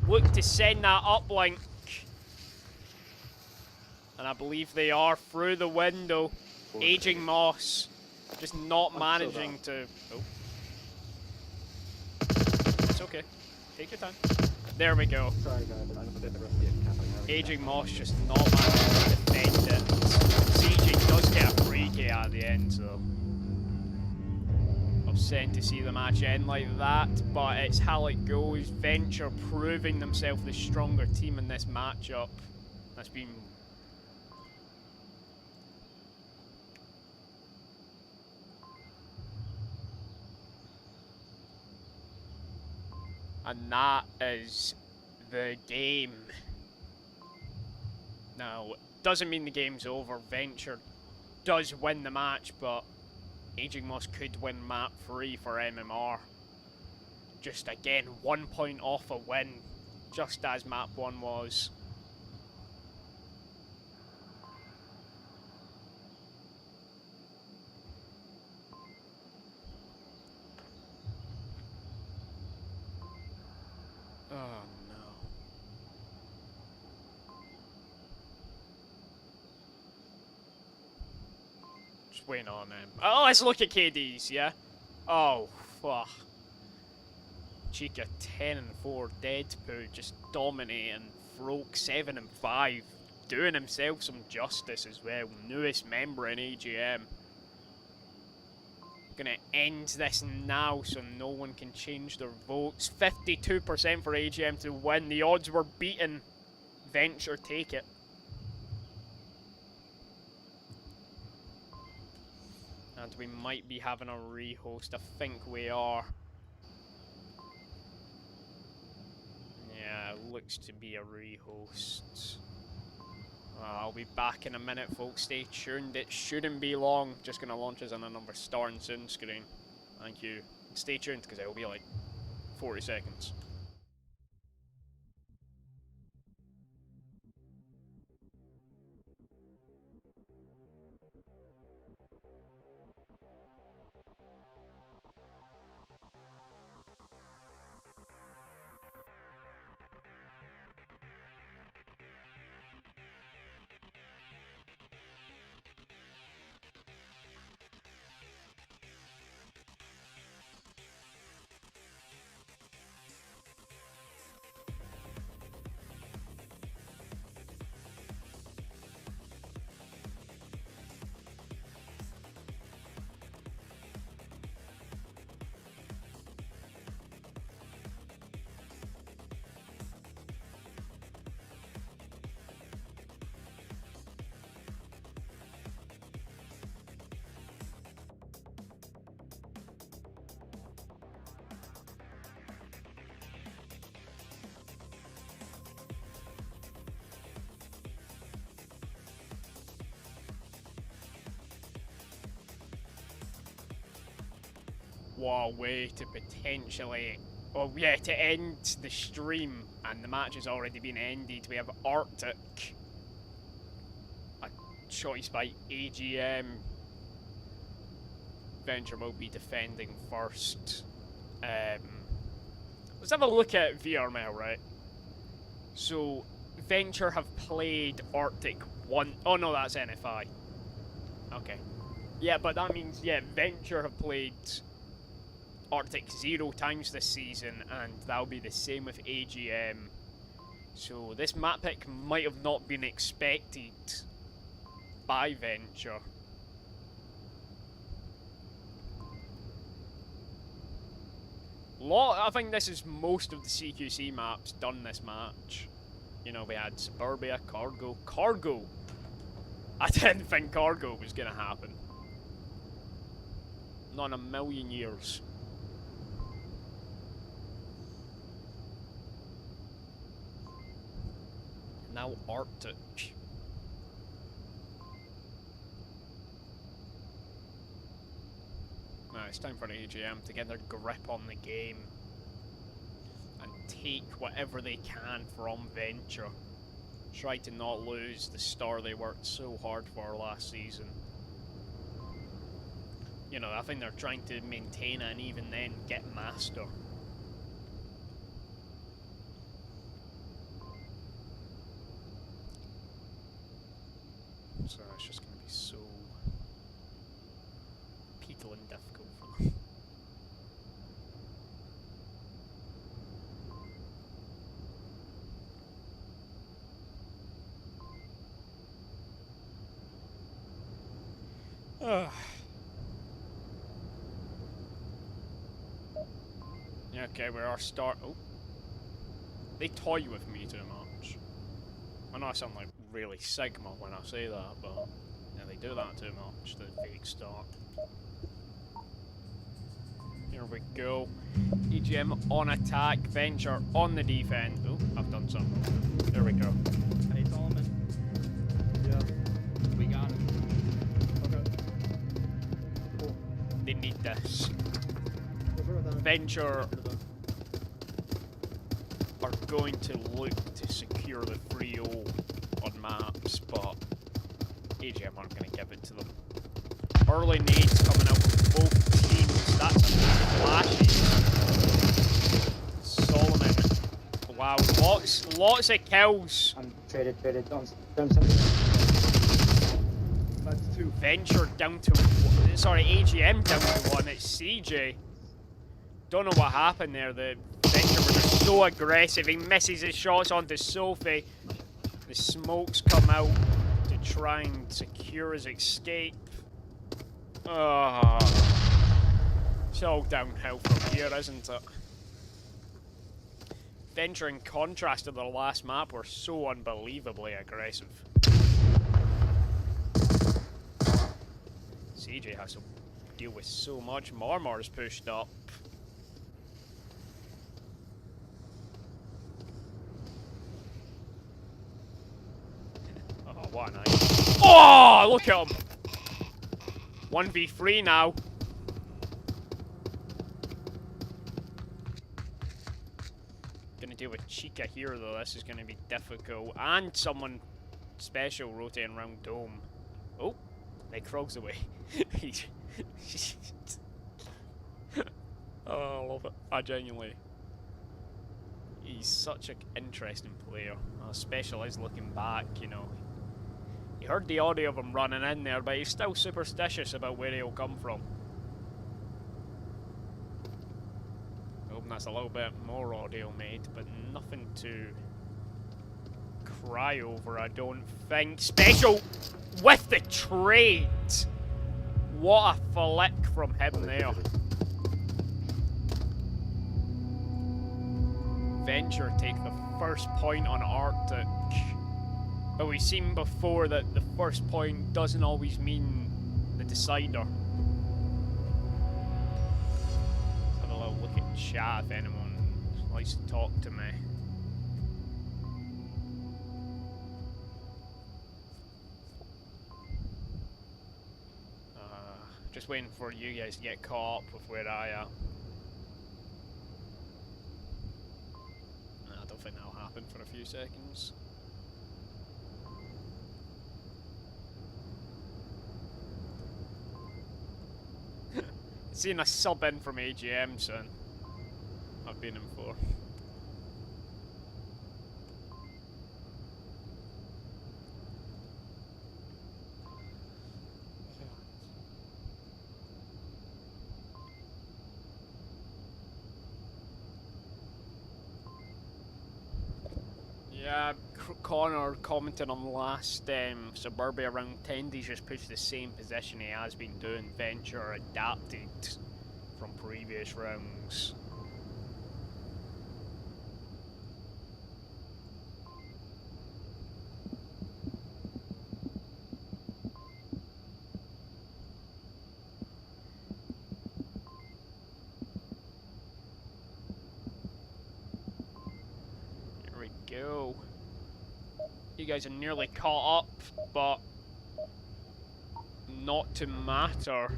look to send that uplink. And I believe they are through the window. Aging Moss just not managing to. Oh. It's okay. Take your time. There we go. Sorry guys, I'm a bit rusty at capping. Aging Moss just not managing to defend it. CJ does get a free K at the end, so upsetting to see the match end like that, but it's how it goes. Venture proving themselves the stronger team in this matchup. That's been and that is the game. Now, doesn't mean the game's over. Venture does win the match, but Aging Moss could win map 3 for MMR. Just again, 1 point off a win, just as map 1 was. Oh no. Just waiting on them. Oh, let's look at KDs, yeah? Oh, fuck. Chica 10 and 4, Deadpool just dominating. Froke 7 and 5, doing himself some justice as well. Newest member in AGM. Gonna end this now so no one can change their votes. 52% for AGM to win. The odds were beaten. Venture take it. And we might be having a rehost. I think we are. Yeah, looks to be a rehost. I'll be back in a minute, folks. Stay tuned. It shouldn't be long. Just gonna launch us on another starting soon screen. Thank you. Stay tuned because it'll be like 40 seconds. What a way to potentially, well, yeah, to end the stream, and the match has already been ended. We have Arctic, a choice by AGM. Venture will be defending first. Let's have a look at VRML, right? So, Venture have played Arctic one. Oh no, that's NFI. Okay. Yeah, but that means, yeah, Venture have played Arctic 0 times this season, and that'll be the same with AGM. So this map pick might have not been expected by Venture. I think this is most of the CQC maps done this match. You know, we had Suburbia, Cargo. Cargo! I didn't think Cargo was gonna happen. Not in a million years. Now Arctic. Now it's time for the AGM to get their grip on the game and take whatever they can from Venture. Try to not lose the star they worked so hard for last season. You know, I think they're trying to maintain it and even then get Master. So it's just going to be so petal and difficult for them. Yeah, okay, we are start. Oh, they toy with me too much. I know I sound like really Sigma when I say that, but yeah, they do that too much. The fake start. Here we go. EGM on attack, Venture on the defense. Oh, I've done something. There we go. Hey, Solomon. Yeah. We got it. Okay. this. Over with that. Venture are going to look to secure the 3-0 on maps, but AGM aren't going to give it to them. Early nades coming out from both teams. That's flashy. Solomon. Wow, lots of kills. I'm traded. Don't send me. That's 2. Venture down to one. Sorry, AGM down to 1. It's CJ. Don't know what happened there. The Venture were just so aggressive. He misses his shots onto Sophie. The smokes come out to try and secure his escape. It's all downhill from here, isn't it? Venture, in contrast to their last map, were so unbelievably aggressive. CJ has to deal with so much. Marmar's pushed up. Oh, what a night. Oh, look at him! 1v3 now. Gonna deal with Chica here though, this is gonna be difficult. And someone special rotating around Dome. Oh, Nightcraw's away. Oh, I love it. I genuinely... He's such an interesting player. Special is looking back, you know. You heard the audio of him running in there, but he's still superstitious about where he'll come from. Hoping that's a little bit more audio made, but nothing to cry over, I don't think. Special with the trade! What a flick from him there. Venture take the first point on Arctic. But we've seen before that the first point doesn't always mean the decider. Let's have a little look at chat if anyone likes to talk to me. Just waiting for you guys to get caught up with where I am. I don't think that'll happen for a few seconds. Seeing a sub in from AGM, son. I've been in for. Yeah, Connor commented on the last Suburbia round 10. He's just pushed the same position he has been doing. Venture adapted from previous rounds. Here we go. You guys are nearly caught up, but not to matter.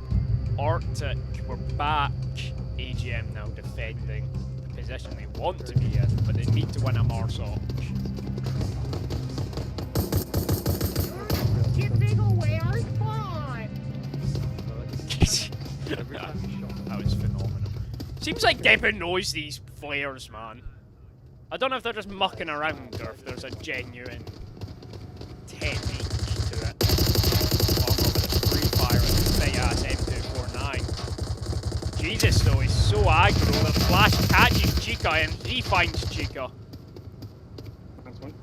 Arctic, we're back. AGM now defending the position they want to be in, but they need to win a Marsoc. That was phenomenal. Seems like Devin knows these players, man. I don't know if they're just mucking around or if there's a genuine technique to it. Along with the free fire and the big ass M249. Jesus though, he's so aggro that Flash catches Chica and he finds Chica. Thanks, one.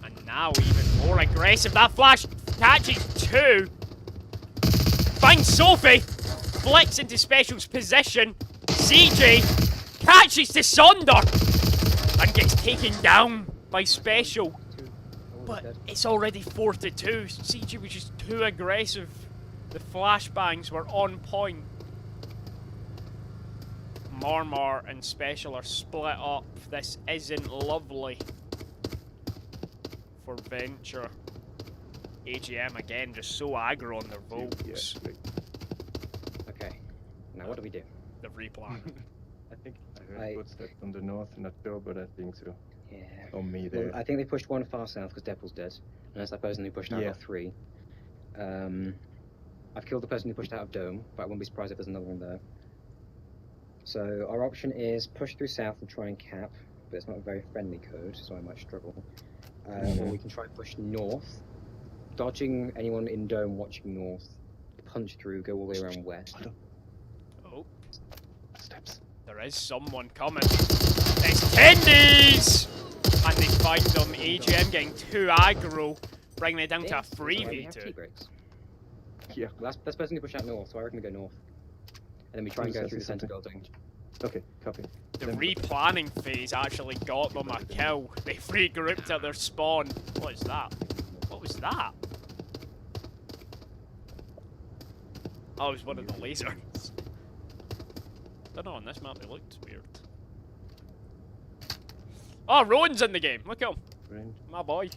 And now even more aggressive, that Flash catches 2. Finds Sophie, flicks into Special's position. CJ catches the Sonder and gets taken down by Special. But it's already 4-2. CG was just too aggressive. The flashbangs were on point. Marmar and Special are split up. This isn't lovely for Venture. AGM again just so aggro on their votes. now. What do we do? The replan. I think I heard footsteps on the north, not sure, but I think so. Yeah. On me Well, there. I think they pushed one far south because Deppel's dead. Unless that person who pushed out Yeah. got 3. I've killed the person who pushed out of Dome, but I wouldn't be surprised if there's another one there. So our option is push through south and try and cap, but it's not a very friendly code, so I might struggle. Or we can try and push north, dodging anyone in Dome watching north, punch through, go all the way around west. Oh, Steps. there is someone coming. It's Tendies! And they find them. AGM getting 2 aggro, bringing it down to a Yes, that's why we have 3v2. T-breaks. Yeah. Well, that's person who pushed out north, so I reckon we go north. And then we try and go Who's through the centre something? building. Okay, copy. The Then- replanning phase actually got them a kill. They regrouped at their spawn. What is that? What was that? Oh, it was one of the lasers. Don't know, on this map it looked weird. Oh, Rowan's in the game. Look at him. Friend. My boy.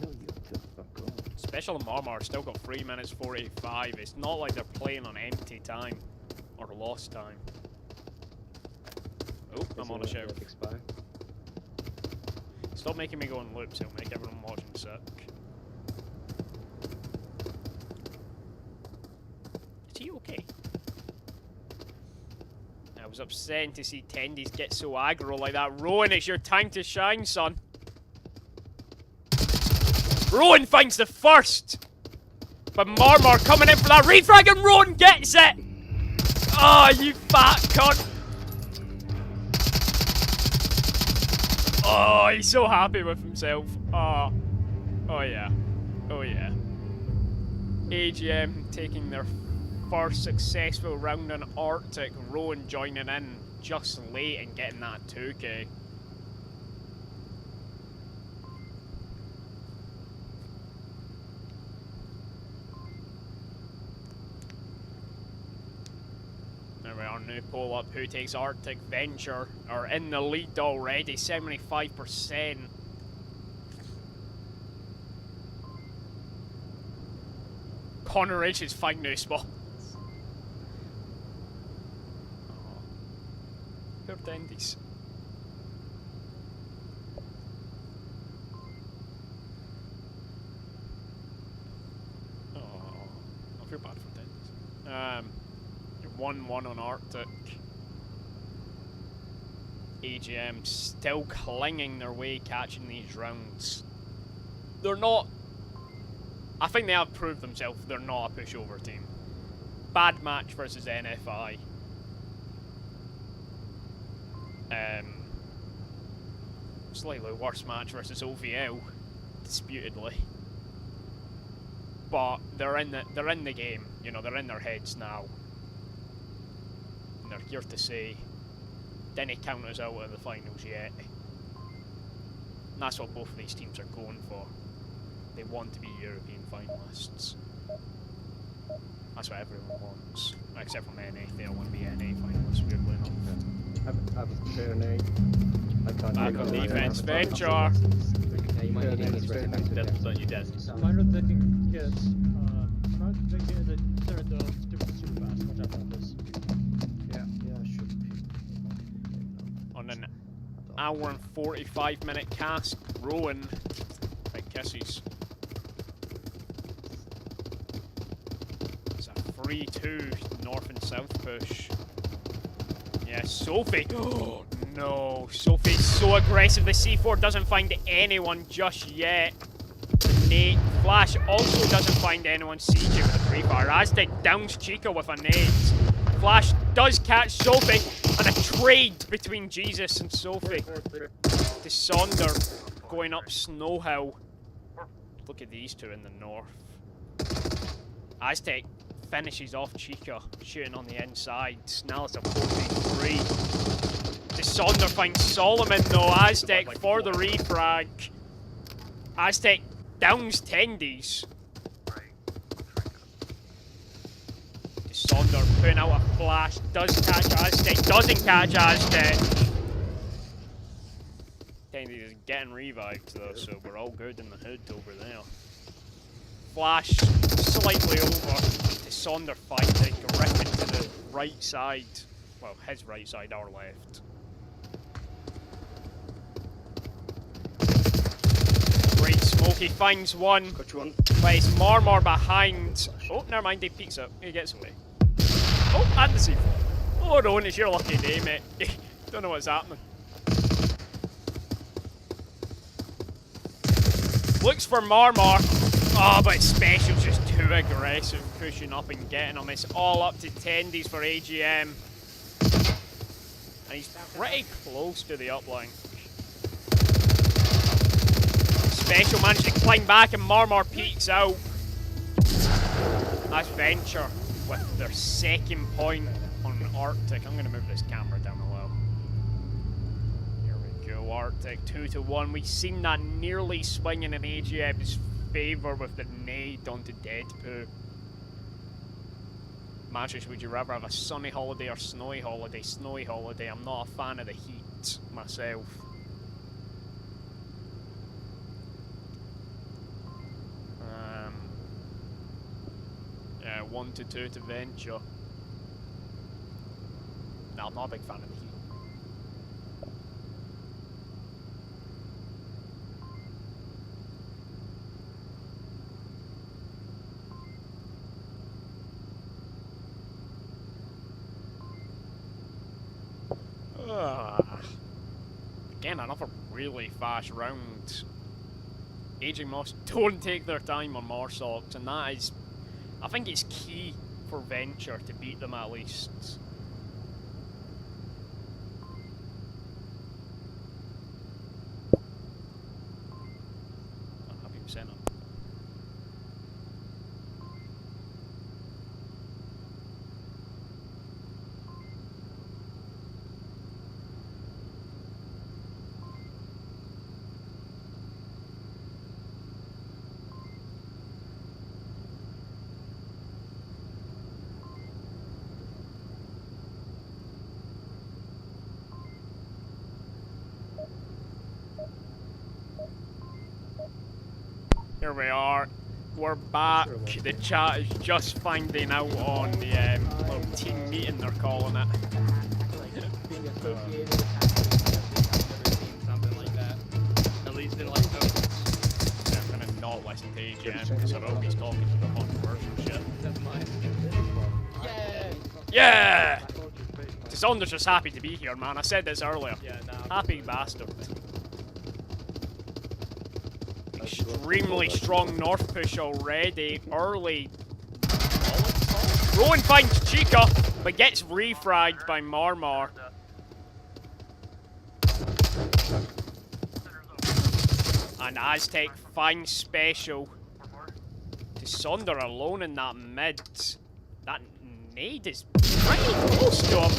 No, you just fuck off. Special Marmar still got 3 minutes 485. It's not like they're playing on empty time or lost time. Oh, I'm on a show. Expire. Stop making me go on loops, it'll make everyone watching sick. Is he okay? I was upset to see Tendies get so aggro like that. Rowan, it's your time to shine, son. Rowan finds the first! But Marmar coming in for that refrag and Rowan gets it! Oh, you fat cunt! Oh, he's so happy with himself. Oh. Oh yeah. Oh yeah. AGM taking their first successful round on Arctic. Rowan joining in just late and getting that 2k. There we are, new poll up. Who takes Arctic Venture? Are in the lead already, 75%. Connor Ridge is finding new spots. Oh. Poor Tendies. Oh, I feel bad for Tendies. 1-1 on Arctic. AGM still clinging their way, catching these rounds. They're not... I think they have proved themselves they're not a pushover team. Bad match versus NFI. Slightly worse match versus OVL, disputedly. But they're in the game, you know, they're in their heads now. And they're here to say, didn't count us out of the finals yet. And that's what both of these teams are going for. They want to be European finalists. That's what everyone wants. Except for NA, they don't want to be NA finalists, weirdly enough. I was fair nade. I can't Back take on it. defense, Venture! Yeah, you might need these Fair rest back to Death on you, Death. Minor that can get minor that can get they're the super fast. Watch out for this. Yeah, I should be. On an hour and 45-minute cast, Rowan, big kisses. It's a 3-2 north and south push. Yeah, Sophie. Oh no, Sophie's so aggressive. The C4 doesn't find anyone just yet. Nate Flash also doesn't find anyone. CJ with a pre-fire. Aztec downs Chica with a nade. Flash does catch Sophie, and a trade between Jesus and Sophie. Desonder going up Snow Hill. Look at these two in the north. Aztec finishes off Chica, shooting on the inside. Now it's a 4v3. Desonder finds Solomon though. Aztec for the refrag. Aztec downs Tendies. Desonder putting out a flash. Does catch Aztec. Doesn't catch Aztec. Tendies is getting revived though, so we're all good in the hood over there. flash slightly over to Sonder finding Griffin to the right side. Well, his right side, our left. Great smoke, he finds one. Got you one. But it's Marmor behind. Oh, never mind, he peeks out. He gets away. Oh, and the C4. Oh, no, it's your lucky day, mate. Don't know what's happening. Looks for Marmor. Oh, but Special's just too aggressive, pushing up and getting him. It's all up to Tendies for AGM. And he's pretty close to the upline. Special managed to climb back and Marmor peeks out. That's Venture with their second point on Arctic. I'm going to move this camera down a little. Here we go, Arctic 2-1. We've seen that nearly swinging in AGM's favour with the nade onto Deadpoo. Matches, would you rather have a sunny holiday or snowy holiday? Snowy holiday. I'm not a fan of the heat myself. Yeah, 1-2 to Venture. No, I'm not a big fan of the heat. Again, another really fast round. Aging Moss don't take their time on Marsox, and that is, I think it's key for Venture to beat them at least. Have you sent him? Here we are. We're back. The chat is just finding out on the little team meeting they're calling it. Being associated with activities, something like that. At least in like those. Yeah, I'm gonna not listen to AGM because I know he's talking to the controversial shit. That's mine. Yeah! Yeah! Saunders just happy to be here, man. I said this earlier. Yeah, nah. Happy bastard. Extremely strong north push already. Early. Rowan finds Chica, but gets refragged by Marmor. And Aztec finds Special. To Sonder alone in that mid. That nade is pretty close to him.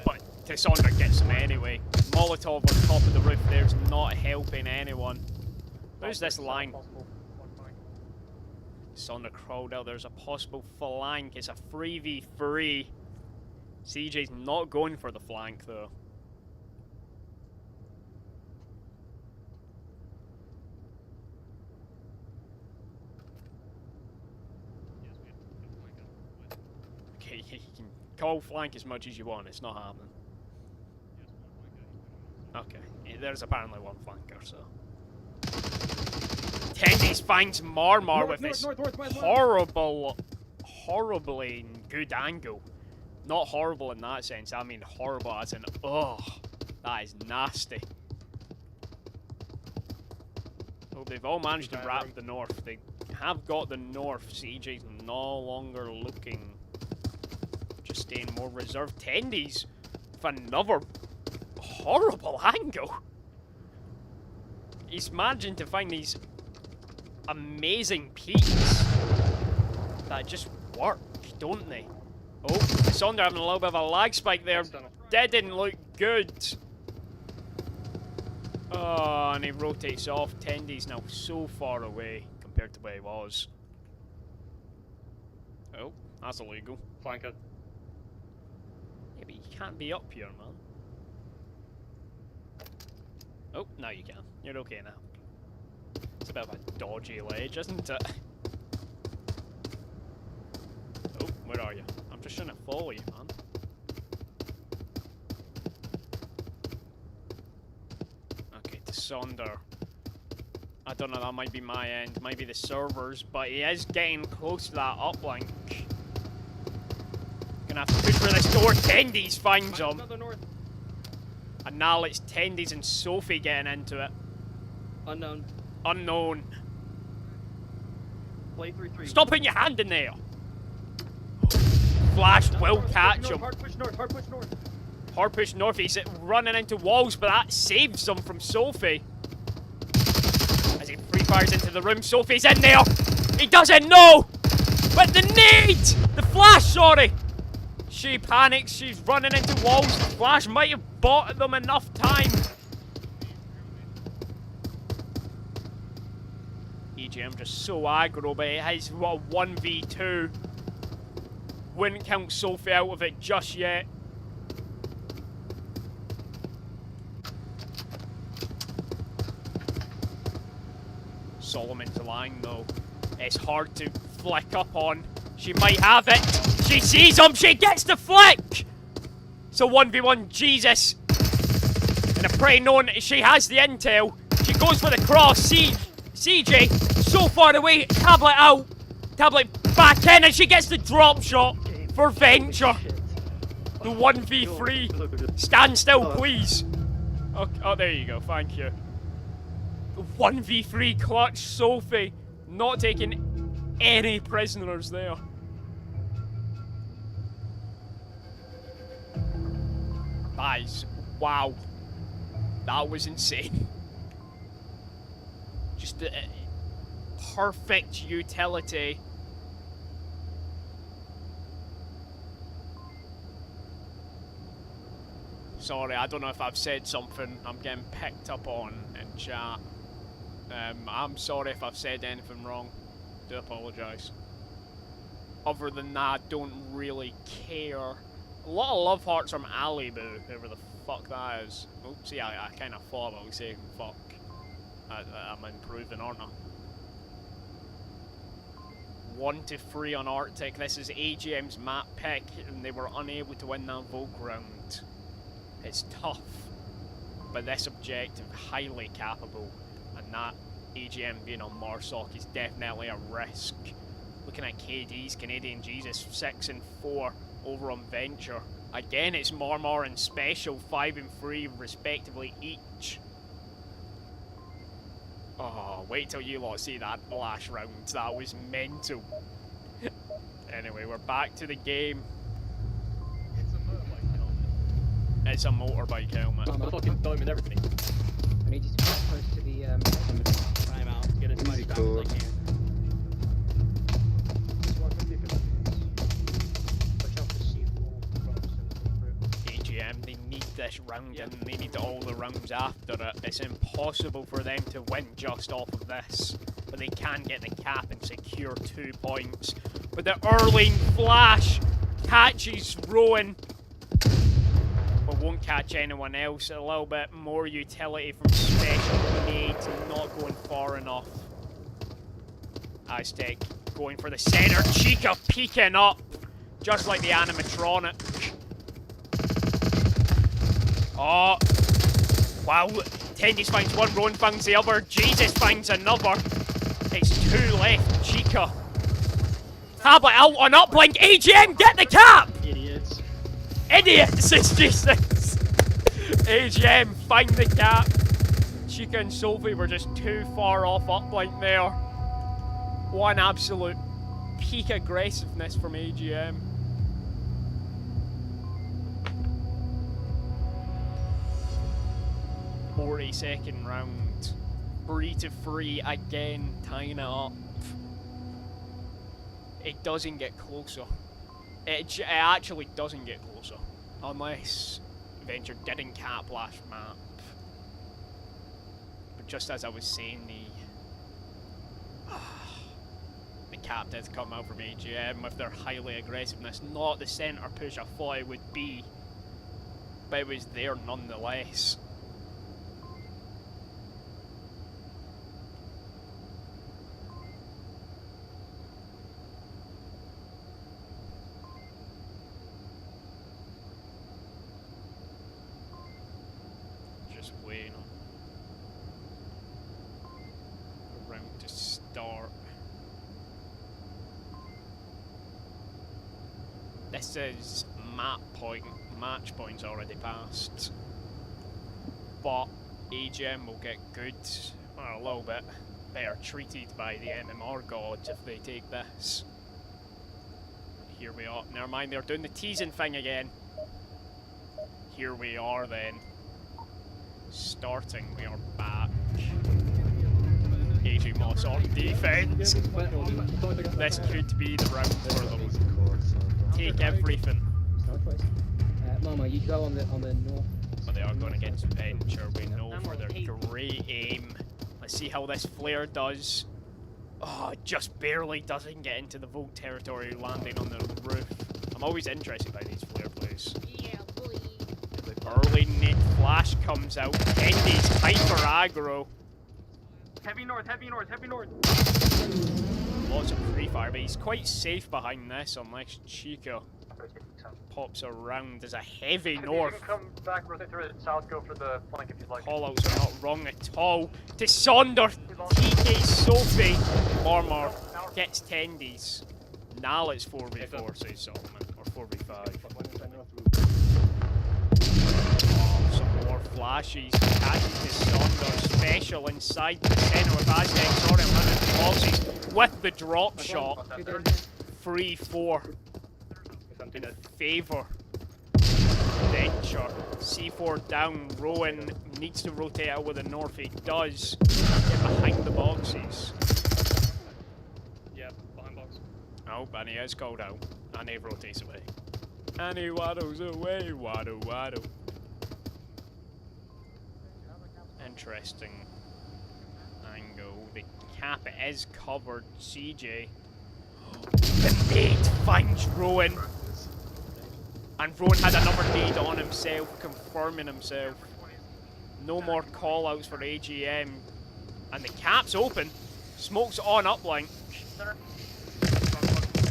But Sonder gets him anyway. Molotov on top of the roof there's not helping anyone. Who's this line? Sonder crawled out. There's a possible flank. It's a 3v3. CJ's not going for the flank though. Okay, you can call flank as much as you want. It's not happening. Okay, there's apparently one flanker, so. Tendies finds Marmor with this horribly good angle. Not horrible in that sense, I mean horrible as in, ugh, that is nasty. Well, they've all managed to wrap the north. They have got the north. CJ's no longer looking. Just staying more reserved. Tendies with another horrible angle. He's managing to find these amazing peaks that just work, don't they? Oh, Sonder having a little bit of a lag spike there. That didn't look good. Oh, and he rotates off. Tendi's now so far away compared to where he was. Oh, that's illegal. Flanker. Yeah, but you can't be up here, man. Oh, now you can. You're okay now. It's a bit of a dodgy ledge, isn't it? Where are you? I'm just trying to follow you, man. Okay, to Sonder. I don't know, that might be my end, might be the servers, but he is getting close to that uplink. Gonna have to push for this door. Tendies finds him. Another north. And now it's Tendies and Sophie getting into it. Unknown. Unknown. Play 3-3. Stop putting your hand in there! Flash will catch him. Hard push north, hard push north. Hard push north, he's running into walls, but that saves him from Sophie. As he free fires into the room, Sophie's in there! He doesn't know! But the nade! The flash, sorry! She panics, she's running into walls. The flash might have bought them enough time. EGM just so aggro, but it has what, a 1v2. Wouldn't count Sophie out of it just yet. Solomon's line though. It's hard to flick up on. She might have it. She sees him. She gets the flick. So 1v1 Jesus. And a prey known she has the intel. She goes for the cross. CJ so far away. Tablet out. Tablet back in, and she gets the drop shot for Venture. The 1v3. Stand still, please. Oh, there you go. Thank you. 1v3 clutch Sophie. Not taking any prisoners there. Guys, wow. That was insane. Just a perfect utility. Sorry, I don't know if I've said something I'm getting picked up on in chat. I'm sorry if I've said anything wrong. Do apologise. Other than that, I don't really care. A lot of love hearts from Alibu, whoever the fuck that is. Oops, see, I kind of thought I was saying fuck. I'm improving, aren't I? 1-3 on Arctic. This is AGM's map pick, and they were unable to win that vote round. It's tough, but this objective highly capable, and that AGM being on Marsoc is definitely a risk. Looking at KD's Canadian Jesus 6 and 4 over on Venture. Again, it's Marmar and Special 5 and 3 respectively each. Oh, wait till you lot see that last round. That was mental. Anyway, we're back to the game. It's a motorbike helmet. It's a motorbike helmet. The fucking dome and everything. I need you to get close to the Time out. Get as much Easy down code. as I can. AGM, they need this round and they need all the rounds after it. It's impossible for them to win just off of this. But they can get the cap and secure 2 points. With the Erling flash, catches Rowan. But won't catch anyone else. A little bit more utility from Special Grenade, not going far enough. Aztec going for the center. Chica peeking up, just like the animatronic. Oh, wow. Tendies finds one, Rowan finds the other, Jesus finds another. It's 2 left, Chica. Tablet out on uplink, AGM, get the cap! Idiots. Idiots, it's Jesus. AGM, find the cap. Chica and Sophie were just too far off uplink there. One absolute peak aggressiveness from AGM. Second round. 3-3 again, tying it up. It doesn't get closer. It actually doesn't get closer. Unless Venture didn't cap last map. But just as I was saying, the cap did come out from AGM with their highly aggressiveness. Not the centre push I thought it would be. But it was there nonetheless. just waiting on the round to start. This is match points already passed. But AGM will get good, or a little bit better treated by the MMR gods if they take this. Here we are. Never mind, they're doing the teasing thing again. Here we are then. Starting, we are back. AJ Moss on defense. This could be the round for them. Take everything. Mama, you go on the north. But they are going against Venture. We know for their great aim. Let's see how this flare does. Oh, just barely doesn't get into the Volt territory, landing on the roof. I'm always interested by these flare plays. Yeah, boy. Early Nate Flash comes out. Kendy's hyper aggro. Heavy north, heavy north, heavy north. Lots of free fire, but he's quite safe behind this unless Chica pops around. There's a heavy north. You can come back, rotate through it south, go for the flank if you'd like. Callouts are not wrong at all. To Sonder, TK Sophie. Marmar gets Tendies. Now it's 4v4, says Solomon. Or 4v5. Oh, some more flashes. Catches to Sonder. Special inside the centre with Aztec. Sorry, I'm running the boxes. With the drop shot. 3-4. In favour. Venture. C4 down. Rowan needs to rotate out with the north. He does. Get behind the boxes. Yeah, behind box. Oh, and he is called out. And he rotates away. And he waddles away. Waddle, waddle. Interesting angle. The cap is covered. CJ. The nade finds Rowan. And Rowan had another nade on himself, confirming himself. No more callouts for AGM. And the cap's open. Smoke's on uplink.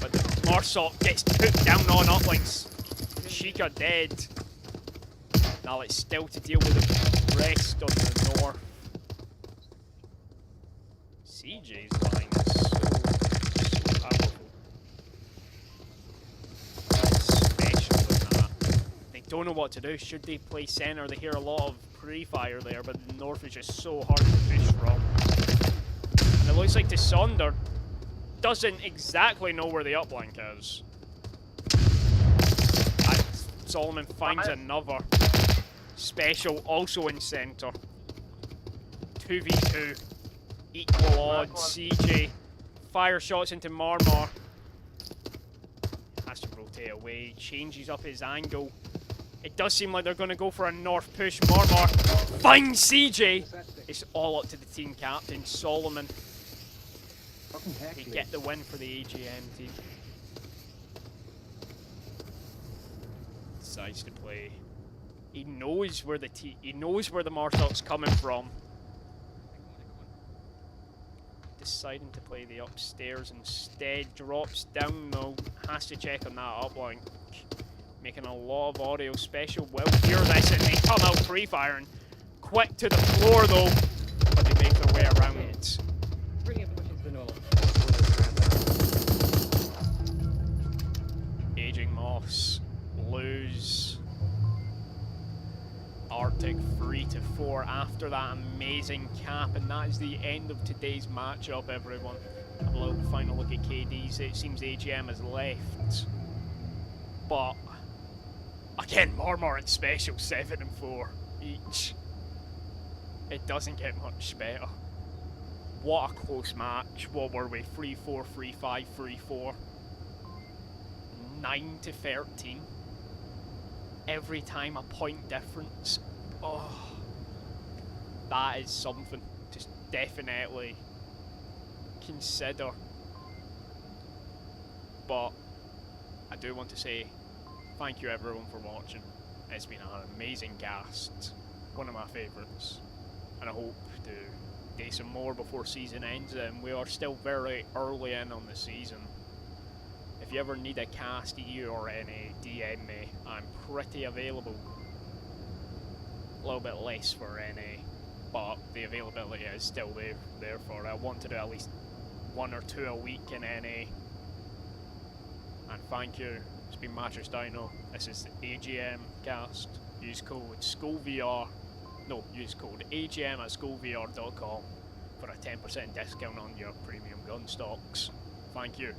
But Marsot gets took down on uplinks. Sheikah dead. Now it's still to deal with the rest on the north. CJ's line is so powerful. Special with that. They don't know what to do. Should they play centre? They hear a lot of pre-fire there, but the north is just so hard to push from. And it looks like Desonder doesn't exactly know where the uplink is. And Solomon finds another. Special also in centre. 2v2. Equal odds. CJ. Fire shots into Marmar. Has to rotate away. Changes up his angle. It does seem like they're going to go for a north push. Marmar finds CJ. It's all up to the team captain, Solomon. They get the win for the AGM team. Decides to play. He knows where the Marsot's coming from. Deciding to play the upstairs instead. Drops down though. Has to check on that uplink. Making a lot of audio. Special will hear this and they come out pre-firing. Quick to the floor though. But they make their way around it. Aging Moss. Lose. Arctic 3-4 after that amazing cap, and that is the end of today's matchup, everyone. Have a little final look at KDs. It seems AGM has left, but again, Marmar and Special 7-4 each. It doesn't get much better. What a close match. What were we? 3-4, 3-5, 3-4. 9-13. Every time a point difference. Oh, that is something to definitely consider. But I do want to say thank you everyone for watching. It's been an amazing cast, one of my favourites, and I hope to do some more before season ends, and we are still very early in on the season. If you ever need a cast, EU or any, DM me. I'm pretty available. little bit less for NA, but the availability is still there for it. I want to do at least 1 or 2 a week in NA. And thank you, it's been Mattress Dino. This is the AGM cast. Use code SchoolVR. No, use code AGM at schoolvr.com for a 10% discount on your premium gun stocks. Thank you.